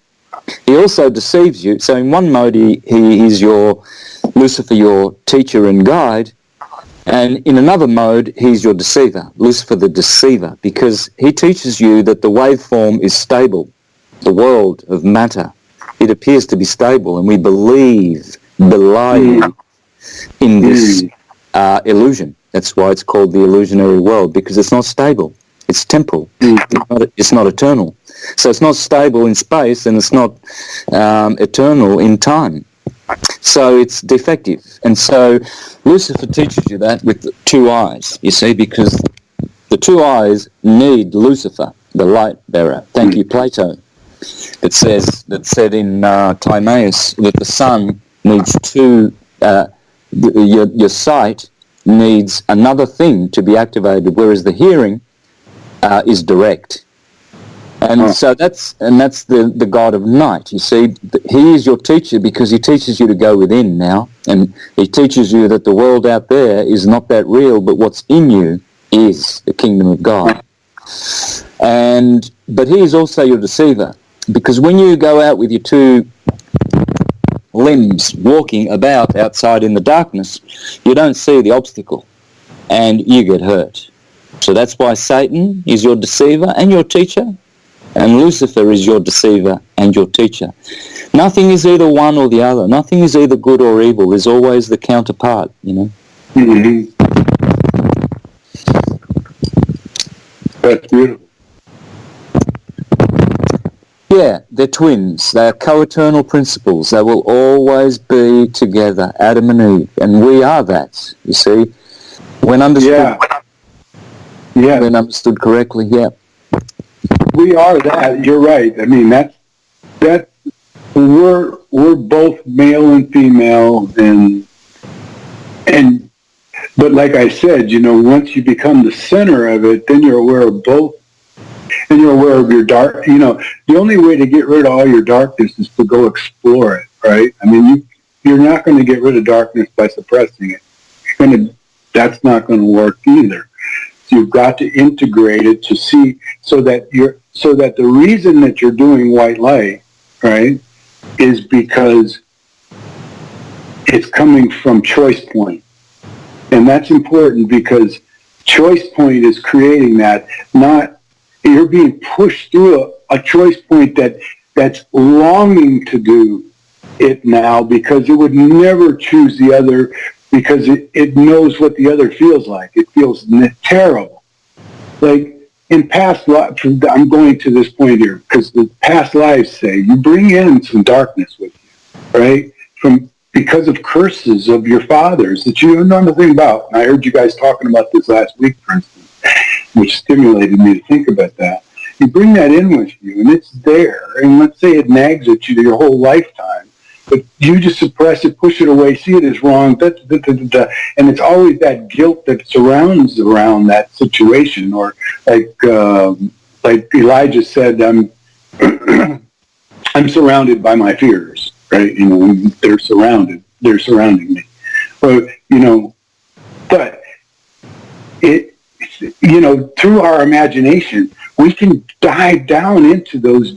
I: he also deceives you. So in one mode he is Lucifer, your teacher and guide, and in another mode he's your deceiver, Lucifer the deceiver, because he teaches you that the waveform is stable. The world of matter, it appears to be stable, and we believe in this illusion. That's why it's called the illusionary world, because it's not stable. It's temporal. It's not eternal. So it's not stable in space, and it's not eternal in time. So it's defective. And so Lucifer teaches you that with two eyes, you see, because the two eyes need Lucifer, the light bearer. Thank you, Plato. That said in Timaeus that the sun needs your sight needs another thing to be activated, whereas the hearing is direct. And so that's the god of night. You see, he is your teacher because he teaches you to go within now, and he teaches you that the world out there is not that real, but what's in you is the kingdom of God. But he is also your deceiver, because when you go out with your two limbs walking about outside in the darkness, you don't see the obstacle and you get hurt. So that's why Satan is your deceiver and your teacher, and Lucifer is your deceiver and your teacher. Nothing is either one or the other. Nothing is either good or evil. There's always the counterpart, you know.
B: Mm-hmm. That's beautiful.
I: Yeah, they're twins. They are co-eternal principles. They will always be together, Adam and Eve. And we are that, you see. When understood, when understood correctly, yeah.
B: We are that. You're right. I mean, that we're both male and female, but like I said, you know, once you become the center of it, then you're aware of both. And you're aware of your dark, you know, the only way to get rid of all your darkness is to go explore it, right? I mean, you're not going to get rid of darkness by suppressing it. That's not going to work either. So you've got to integrate it to see, so that the reason that you're doing white light, right, is because it's coming from choice point. And that's important because choice point is creating that, not you're being pushed through a choice point that's longing to do it now because it would never choose the other because it knows what the other feels like. It feels terrible. Like in past lives, I'm going to this point here because the past lives say you bring in some darkness with you, right? Because of curses of your fathers that you don't know nothing about. And I heard you guys talking about this last week, for instance, which stimulated me to think about that. You bring that in with you, and it's there. And let's say it nags at you your whole lifetime, but you just suppress it, push it away, see it as wrong, and it's always that guilt that surrounds around that situation. Or like Elijah said, I'm surrounded by my fears, right? You know, they're surrounding me. But through our imagination, we can dive down into those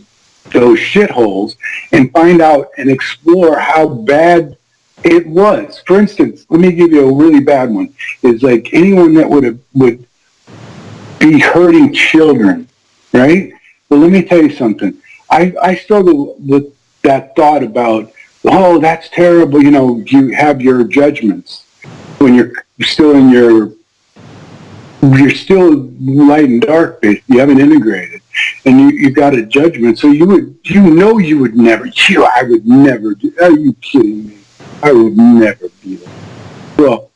B: shitholes and find out and explore how bad it was. For instance, let me give you a really bad one. Is like anyone that would be hurting children, right? Well, let me tell you something. I struggle with that thought about, oh, that's terrible. You know, you have your judgments when you're still in you're still light and dark, basically. You haven't integrated, and you've got a judgment. So you would never. I would never do. Are you kidding me? I would never be there. Well,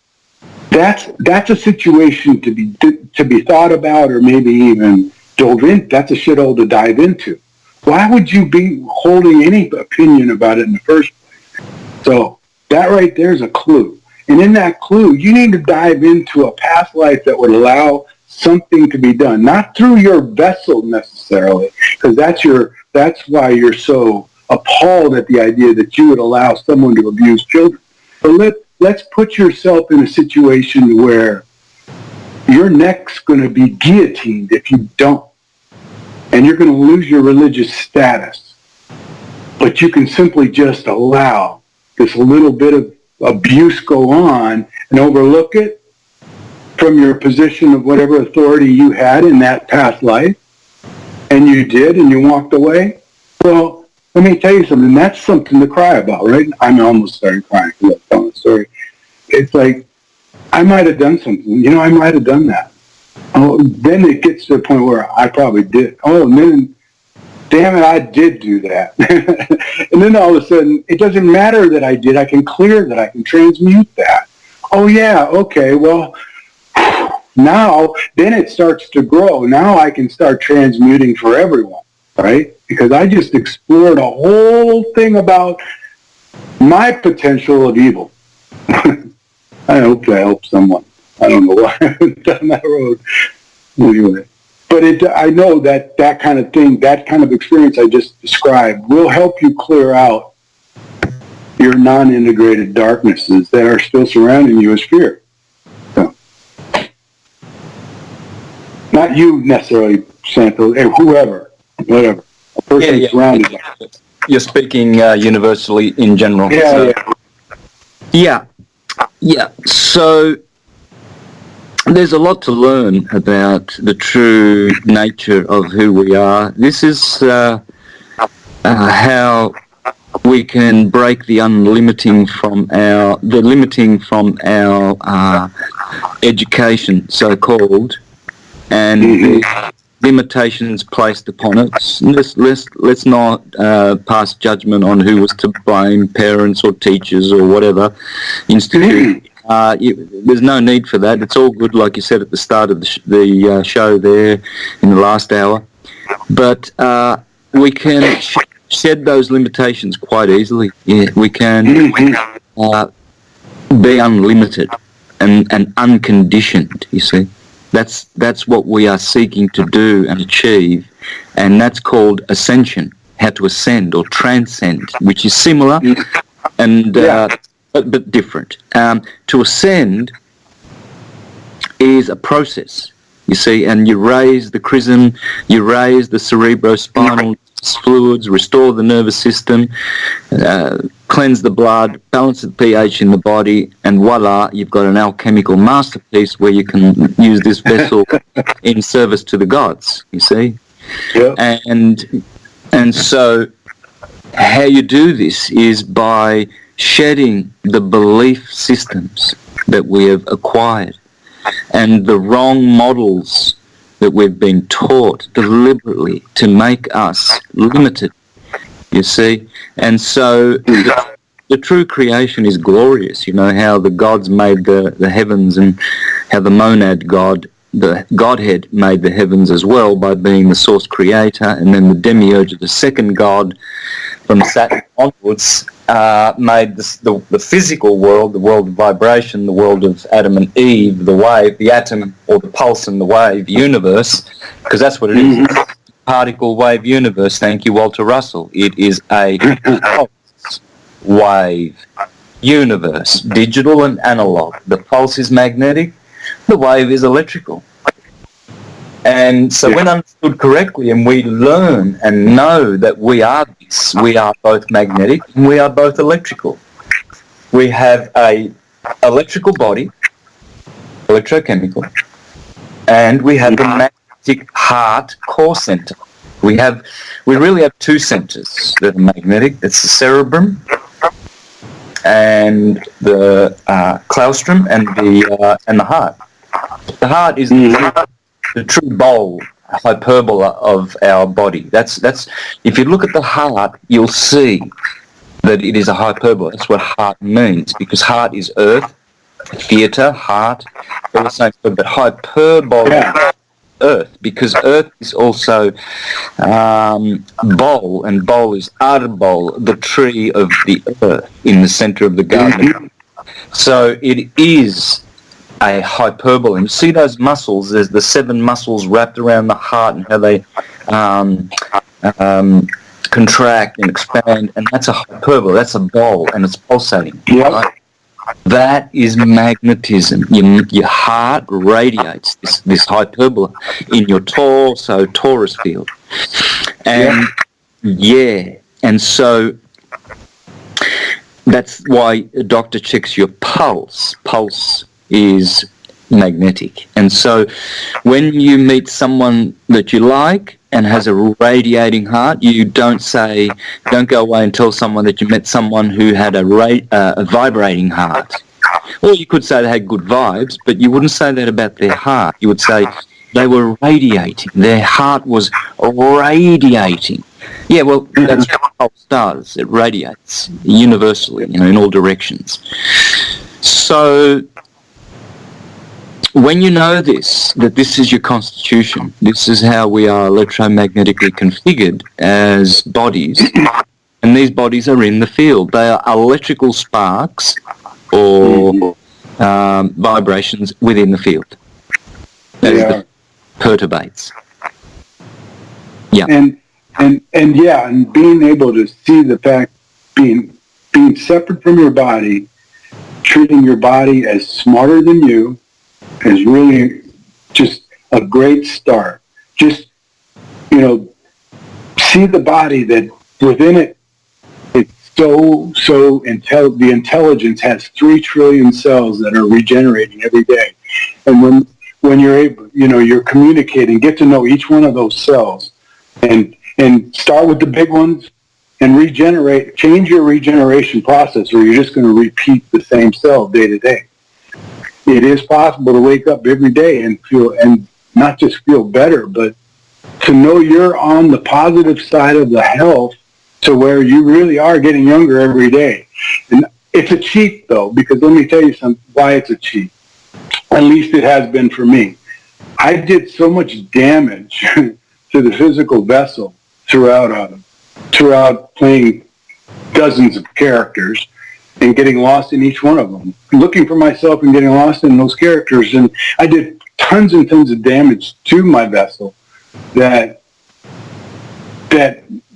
B: that's a situation to be thought about, or maybe even dove in. That's a shithole to dive into. Why would you be holding any opinion about it in the first place? So that right there is a clue. And in that clue, you need to dive into a past life that would allow something to be done, not through your vessel necessarily, because that's why you're so appalled at the idea that you would allow someone to abuse children. But let's put yourself in a situation where your neck's going to be guillotined if you don't, and you're going to lose your religious status. But you can simply just allow this little bit of abuse go on and overlook it from your position of whatever authority you had in that past life, and you did, and you walked away. Well, let me tell you something. That's something to cry about, right? I'm almost started crying because I'm telling the story. It's like, I might have done something. I might have done that. Oh, then it gets to the point where I probably did. Oh, and then, damn it, I did do that. And then all of a sudden, it doesn't matter that I did. I can clear that. I can transmute that. Oh, yeah, okay, well, now, then it starts to grow. Now I can start transmuting for everyone, right? Because I just explored a whole thing about my potential of evil. I hope I help someone. I don't know why I haven't done that road. Anyway. But I know that kind of thing, that kind of experience I just described will help you clear out your non-integrated darknesses that are still surrounding you as fear. So, not you necessarily, Santos, whoever, whatever. A person surrounded you.
A: You're speaking universally in general. Yeah. So there's a lot to learn about the true nature of who we are. This is how we can break the limiting from our education, so-called, and the limitations placed upon it. Let's not pass judgment on who was to blame, parents or teachers or whatever institution. There's no need for that. It's all good, like you said at the start of the show there in the last hour. But we can shed those limitations quite easily. Yeah, we can be unlimited and unconditioned, you see. That's what we are seeking to do and achieve, and that's called ascension, how to ascend or transcend, which is similar and but different. To ascend is a process, you see, and you raise the chrism, you raise the cerebrospinal fluids, restore the nervous system, cleanse the blood, balance the pH in the body, and voila, you've got an alchemical masterpiece where you can use this vessel in service to the gods, you see. Yeah. And so how you do this is by shedding the belief systems that we have acquired and the wrong models that we've been taught deliberately to make us limited, you see. And so the true creation is glorious, you know, how the gods made the heavens and how the monad god the Godhead made the heavens as well by being the source creator, and then the demiurge of the second God from Saturn onwards made the physical world, the world of vibration, the world of Adam and Eve, the wave, the atom or the pulse and the wave universe, because that's what it is. Particle wave universe. Thank you, Walter Russell. It is a pulse wave universe, digital and analog. The pulse is magnetic, the wave is electrical. And so when understood correctly, and we learn and know that we are this, we are both magnetic and we are both electrical. We have a electrical body, electrochemical, and we have the magnetic heart core center. We really have two centers that are magnetic. It's the cerebrum and the claustrum and the heart. The heart is the true bowl, hyperbola of our body. That's if you look at the heart, you'll see that it is a hyperbola. That's what heart means, because heart is earth, theatre, heart, all the same, but hyperbola, earth, because earth is also bowl, and bowl is arbol, the tree of the earth in the center of the garden. So it is a hyperbola. And you see those muscles, there's the 7 muscles wrapped around the heart and how they contract and expand, and that's a hyperbola, that's a bowl, and it's pulsating. Right? That is magnetism. Your heart radiates this hyperbola in your torso, torus field. And and so that's why a doctor checks your pulse. Pulse is magnetic. And so when you meet someone that you like and has a radiating heart, you don't go away and tell someone that you met someone who had a vibrating heart. Or you could say they had good vibes, but you wouldn't say that about their heart. You would say they were radiating. Their heart was radiating. Yeah, well, that's what pulse does. It radiates universally, in all directions. So when you know that this is your constitution, this is how we are electromagnetically configured as bodies, and these bodies are in the field. They are electrical sparks or vibrations within the field. That is the perturbates. Yeah.
B: And being able to see the fact, being separate from your body, treating your body as smarter than you, is really just a great start. Just, see the body that within it, it's the intelligence has 3 trillion cells that are regenerating every day. And when you're able, you're communicating, get to know each one of those cells and start with the big ones and regenerate, change your regeneration process, or you're just going to repeat the same cell day to day. It is possible to wake up every day and not just feel better, but to know you're on the positive side of the health to where you really are getting younger every day. And it's a cheat, though, because let me tell you why it's a cheat. At least it has been for me. I did so much damage to the physical vessel throughout playing dozens of characters and getting lost in each one of them, looking for myself and getting lost in those characters. And I did tons and tons of damage to my vessel that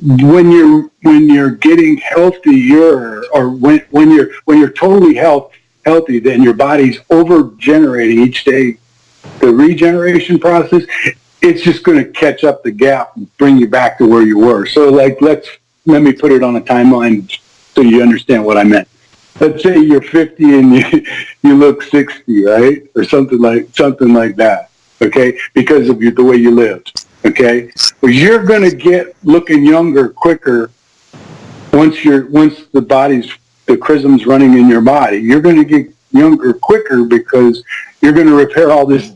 B: when you're getting healthier, or when you're totally healthy, then your body's over generating each day. The regeneration process, it's just going to catch up the gap and bring you back to where you were. So let me put it on a timeline so you understand what I meant. Let's say you're 50 and you look 60, right? Or something like that, okay? Because of the way you lived, okay? Well, you're going to get looking younger quicker once the chrism's running in your body. You're going to get younger quicker because you're going to repair all this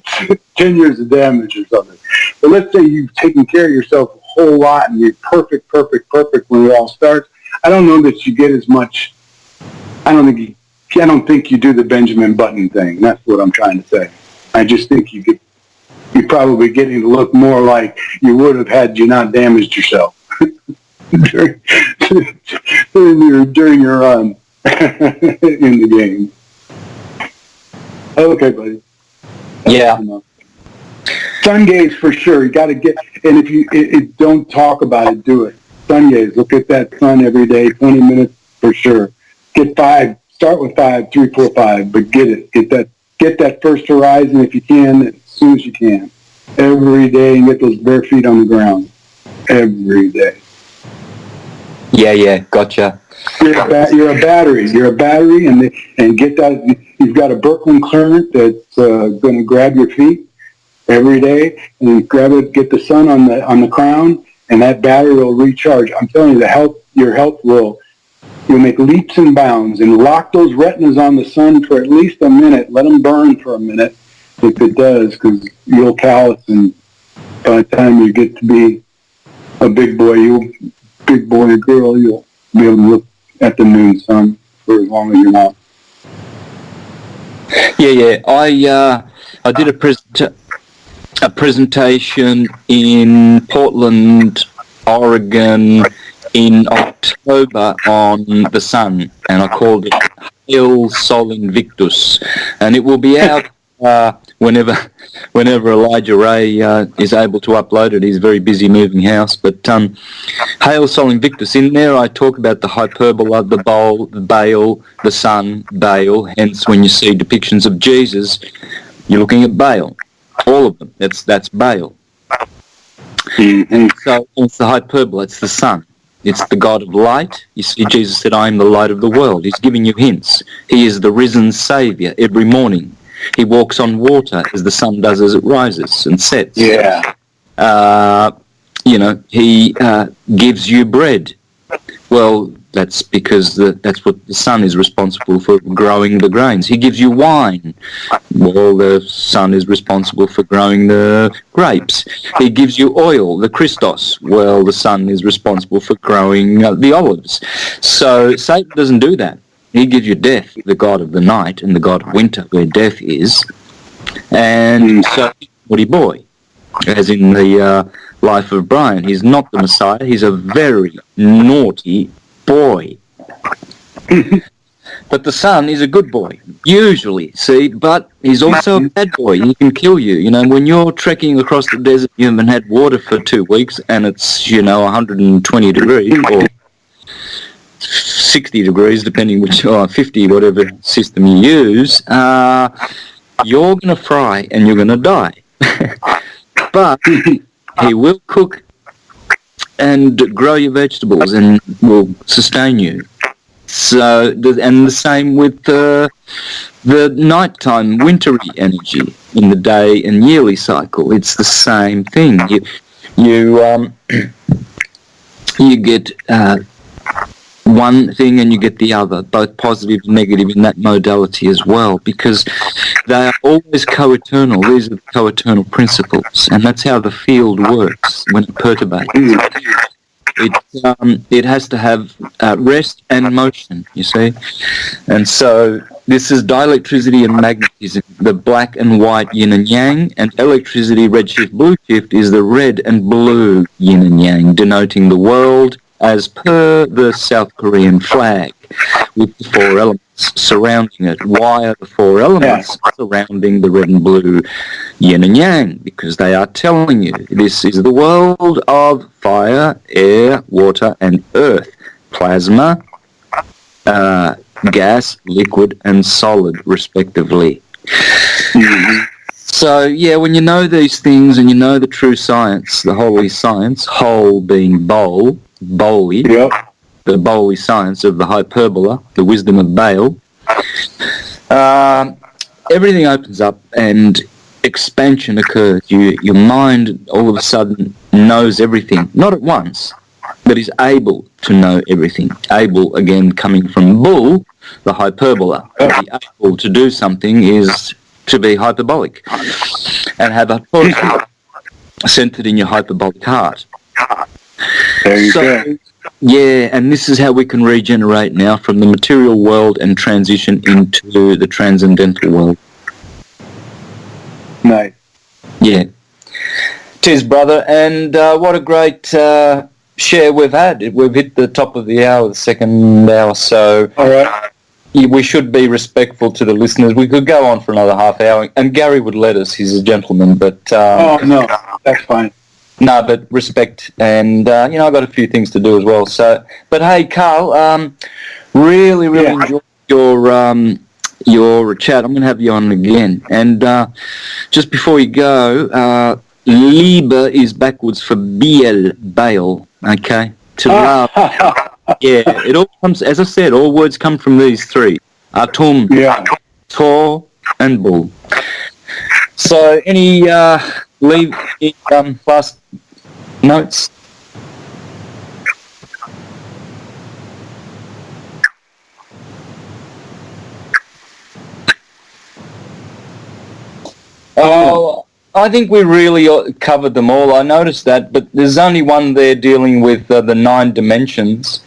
B: 10 years of damage or something. But let's say you've taken care of yourself a whole lot and you're perfect when it all starts. I don't know that you get as much. I don't think you do the Benjamin Button thing. That's what I'm trying to say. I just think you get you're probably getting to look more like you would have had you not damaged yourself during your run in the game. Okay, buddy.
I: Yeah.
B: Sun gaze for sure. You got to get, and if you don't talk about it, do it. Sun gaze. Look at that sun every day, 20 minutes for sure. Get 5. Start with 5, 3, 4, 5, but get it. Get that first horizon if you can, as soon as you can. Every day, and get those bare feet on the ground. Every day.
I: Yeah, gotcha.
B: You're a battery. You're a battery, and get that. You've got a Brooklyn current that's going to grab your feet every day, and you grab it. Get the sun on the crown, and that battery will recharge. I'm telling you, your health will. You'll make leaps and bounds, and lock those retinas on the sun for at least a minute. Let them burn for a minute, if it does, because you'll callous, and by the time you get to be a big boy or girl, you'll be able to look at the noon sun for as long as you're not.
A: Yeah. I did a presentation in Portland, Oregon, in October on the sun, and I called it Hail Sol Invictus, and it will be out whenever Elijah Ray is able to upload it. He's very busy moving house, but Hail Sol Invictus. In there I talk about the hyperbola, the bowl, the Baal, the sun, Baal. Hence, when you see depictions of Jesus, you're looking at Baal. All of them. That's Baal. Mm-hmm. So it's the hyperbola. It's the sun. It's the God of light. You see, Jesus said, I am the light of the world. He's giving you hints. He is the risen Saviour every morning. He walks on water as the sun does as it rises and sets.
B: Yeah.
A: He gives you bread. Well, that's because that's what the sun is responsible for, growing the grains. He gives you wine. Well, the sun is responsible for growing the grapes. He gives you oil, the Christos. Well, the sun is responsible for growing the olives. So Satan doesn't do that. He gives you death, the god of the night and the god of winter, where death is. And so, naughty boy, as in the life of Brian. He's not the Messiah. He's a very naughty boy. But the sun is a good boy, usually, see, but he's also a bad boy. He can kill you. You know, when you're trekking across the desert, you haven't had water for 2 weeks, and it's, 120 degrees, or 60 degrees, depending which, 50, whatever system you use, you're going to fry and you're going to die. But he will cook and grow your vegetables and will sustain you. So, and the same with the nighttime, wintry energy in the day and yearly cycle. It's the same thing. You get one thing and you get the other, both positive and negative in that modality as well, because they are always co-eternal. These are the co-eternal principles, and that's how the field works when it perturbates. It has to have rest and motion, you see. And so this is dielectricity and magnetism, the black and white yin and yang, and electricity, redshift, blue shift, is the red and blue yin and yang, denoting the world as per the South Korean flag, with the 4 elements surrounding it. Why are the 4 elements surrounding the red and blue yin and yang? Because they are telling you this is the world of fire, air, water, and earth, plasma, gas, liquid, and solid, respectively. Mm-hmm. So, when you know these things and you know the true science, the holy science, whole being bowl, Bowley, the Bowley science of the hyperbola, the wisdom of Baal, everything opens up and expansion occurs. Your mind all of a sudden knows everything, not at once, but is able to know everything. Able, again, coming from bull, the hyperbola. To be able to do something is to be hyperbolic and have a thought centered in your hyperbolic heart.
B: There you go.
A: Yeah, and this is how we can regenerate now from the material world and transition into the transcendental world.
B: Nice.
A: Yeah, Tis, brother, and what a great share we've had. We've hit the top of the hour, the second hour, so
B: All right.
A: we should be respectful to the listeners. We could go on for another half hour, and Gary would let us. He's a gentleman, but...
B: oh, no, that's fine.
A: No, but respect, and, I've got a few things to do as well. So, but hey, Karl, really enjoyed your chat. I'm going to have you on again. And just before you go... Kaliebe is backwards for Baal, okay? To love. Yeah, it all comes, as I said, all words come from these three. Atum, Tor, and Bull. So, any last notes? Oh, I think we really covered them all. I noticed that, but there's only one there dealing with the 9 dimensions.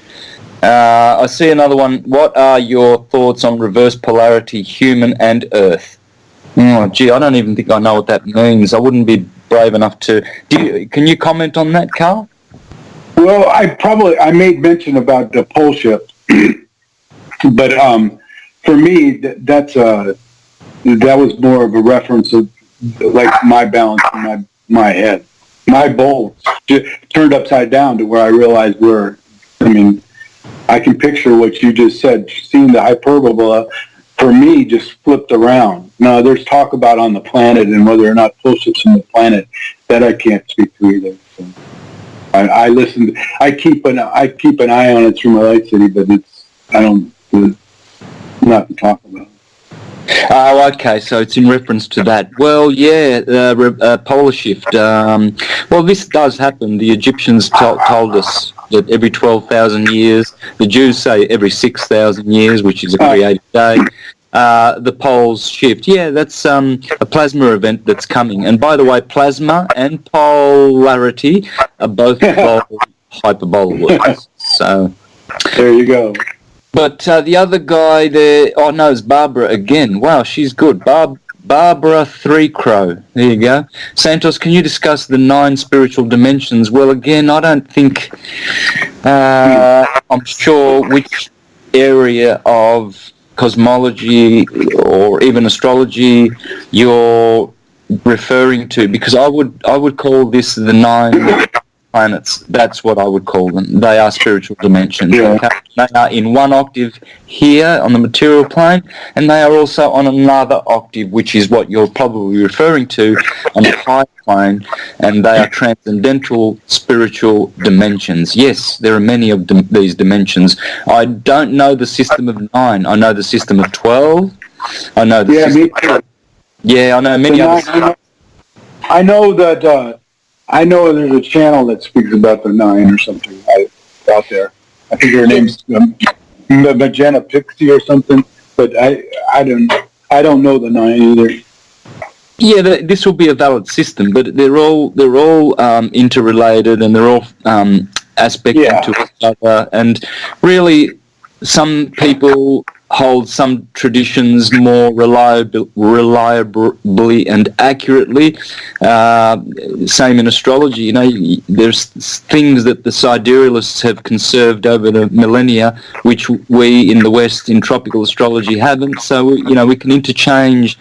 A: I see another one. What are your thoughts on reverse polarity, human and Earth? Oh, gee, I don't even think I know what that means. I wouldn't be brave enough to. Can you comment on that, Karl?
B: Well, I made mention about the pole shift, but for me, that was more of a reference of like my balance in my head. My bowl turned upside down to where I realized I can picture what you just said, seeing the hyperbola, for me, just flipped around. Now, there's talk about on the planet and whether or not pole shifts on the planet, that I can't speak to either. So I listen. I keep an eye on it through my light city, but there's not to talk about.
A: Oh, okay, so it's in reference to that. Well, yeah, polar shift. Well, this does happen. The Egyptians told us that every 12,000 years, the Jews say every 6,000 years, which is a creative day, the poles shift. Yeah, that's a plasma event that's coming. And by the way, plasma and polarity are both hyperbola words. So
B: there you go.
A: But the other guy there, it's Barbara again. Wow, she's good. Barbara Three Crow. There you go. Santos, can you discuss the 9 spiritual dimensions? Well, again, I don't think I'm sure which area of cosmology or even astrology you're referring to, because I would call this the 9 planets. That's what I would call them. They are spiritual dimensions.
B: Yeah.
A: Okay? They are in one octave here on the material plane, and they are also on another octave, which is what you're probably referring to on the high plane, and they are transcendental spiritual dimensions. Yes, there are many of these dimensions. I don't know the system of 9. I know the system of 12. I know the system.
B: Me too.
A: Yeah, I know many others.
B: I know that. I know there's a channel that speaks about the 9 or something out there. I think her name's Magenta Pixie or something, but I don't know the 9 either.
A: Yeah, this will be a valid system, but they're all interrelated, and they're all aspected to each other. And really, some people hold some traditions more reliably and accurately. Same in astrology. There's things that the siderealists have conserved over the millennia, which we in the West in tropical astrology haven't. So we can interchange.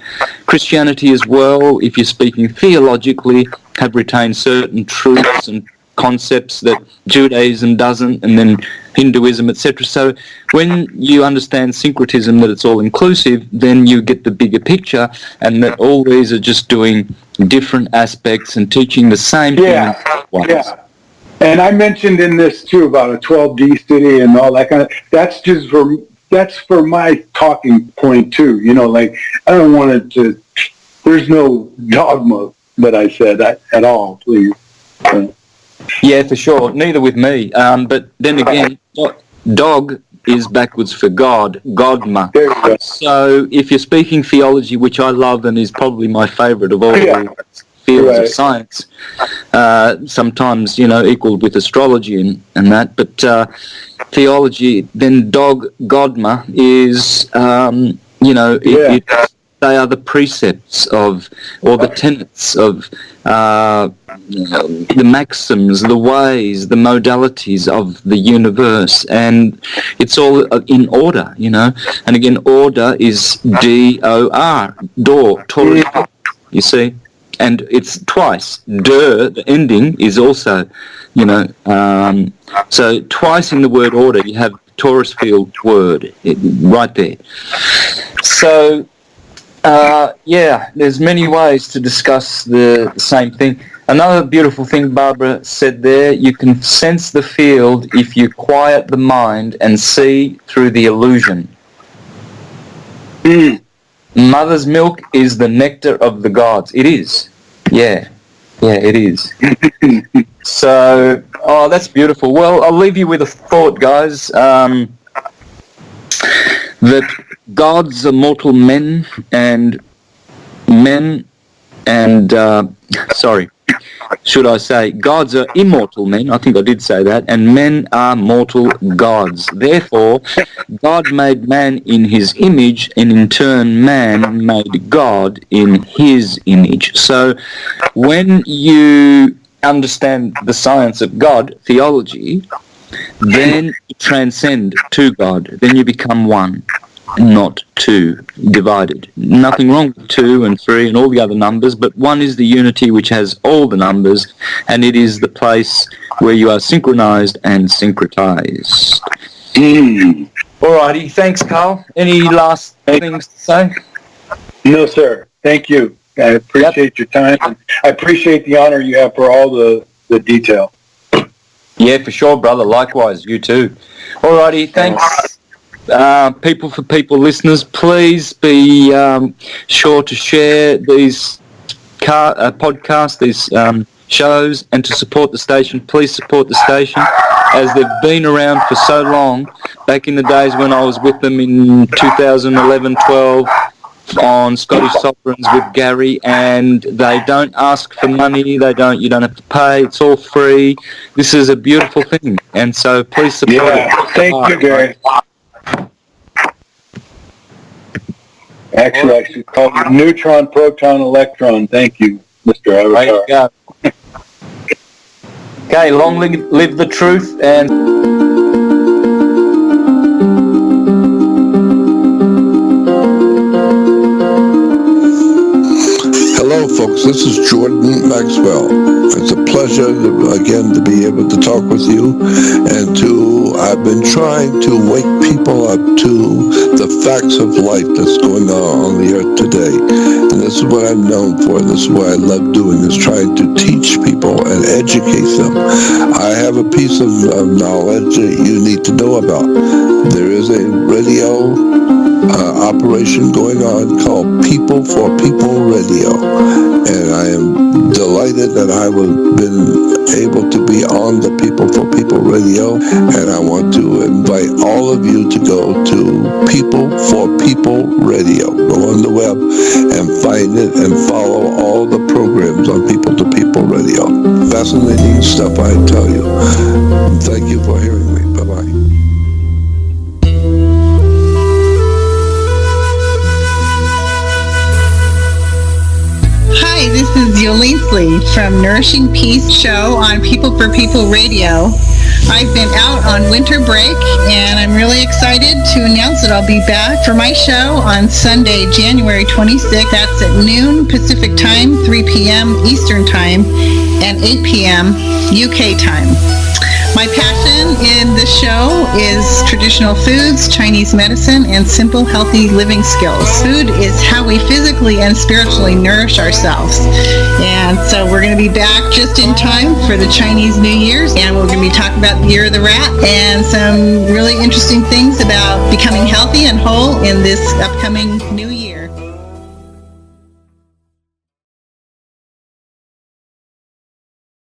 A: Christianity as well, if you're speaking theologically, have retained certain truths and concepts that Judaism doesn't, and then Hinduism, etc. So when you understand syncretism, that it's all inclusive, then you get the bigger picture, and that all these are just doing different aspects and teaching the same thing.
B: Yeah. And I mentioned in this too about a 12D city and all that kind of. That's for my talking point too. I don't want it to. There's no dogma that I said at all. Please.
A: Yeah, for sure. Neither with me. But then again, dog is backwards for God, Godma. So if you're speaking theology, which I love and is probably my favourite of all fields of science, sometimes, equal with astrology and that, but theology, then dog, Godma, is, they are the precepts of, or the tenets of, the maxims, the ways, the modalities of the universe, and it's all in order, you know. And again, order is D-O-R, door, Taurus, you see. And it's twice. The ending is also, you know, so twice in the word order you have Taurus field word right there. So, yeah, there's many ways to discuss the same thing. Another beautiful thing Barbara said there, you can sense the field if you quiet the mind and see through the illusion. Mother's milk is the nectar of the gods. It is. Yeah, it is. So, oh, that's beautiful. Well, I'll leave you with a thought, guys, that gods are mortal men and should I say, gods are immortal men, I think I did say that, and men are mortal gods. Therefore, God made man in his image, and in turn man made God in his image. So, when you understand the science of God, theology, then you transcend to God, then you become one, not two, divided. Nothing wrong with 2 and 3 and all the other numbers, but 1 is the unity which has all the numbers, and it is the place where you are synchronized and syncretized. Alrighty, thanks, Karl. Any last things to say?
B: No, sir. Thank you. I appreciate your time. And I appreciate the honor you have for all the detail.
A: Yeah, for sure, brother. Likewise, you too. Alrighty, thanks. People for people listeners, please be sure to share these podcasts, these shows, and to support the station. Please support the station, as they've been around for so long. Back in the days when I was with them in 2011-12 on Scottish Sovereigns with Gary, and they don't ask for money, you don't have to pay, it's all free. This is a beautiful thing, and so please support it.
B: Thank you, Gary. Actually, I should call you neutron, proton, electron. Thank you, Mr. Avatar.
A: There you go. Okay, long live the truth, and
C: Hello, folks. This is Jordan Maxwell. It's a pleasure, again, to be able to talk with you. And I've been trying to wake people up to the facts of life that's going on the earth today. And this is what I'm known for. This is what I love doing, is trying to teach people and educate them. I have a piece of knowledge that you need to know about. There is a radio operation going on called People for People Radio, and I am delighted that I have been able to be on the People for People Radio, and I want to invite all of you to go to People for People Radio. Go on the web and find it and follow all the programs on People to People Radio. Fascinating stuff, I tell you. Thank you for hearing me. Bye-bye.
G: Hi, this is Yolene Lee from Nourishing Peace show on People for People Radio. I've been out on winter break, and I'm really excited to announce that I'll be back for my show on Sunday, January 26th. That's at noon Pacific Time, 3 p.m. Eastern Time, and 8 p.m. UK Time. My passion in this show is traditional foods, Chinese medicine, and simple, healthy living skills. Food is how we physically and spiritually nourish ourselves. And so we're going to be back just in time for the Chinese New Year's, and we're going to be talking about the Year of the Rat and some really interesting things about becoming healthy and whole in this upcoming New Year.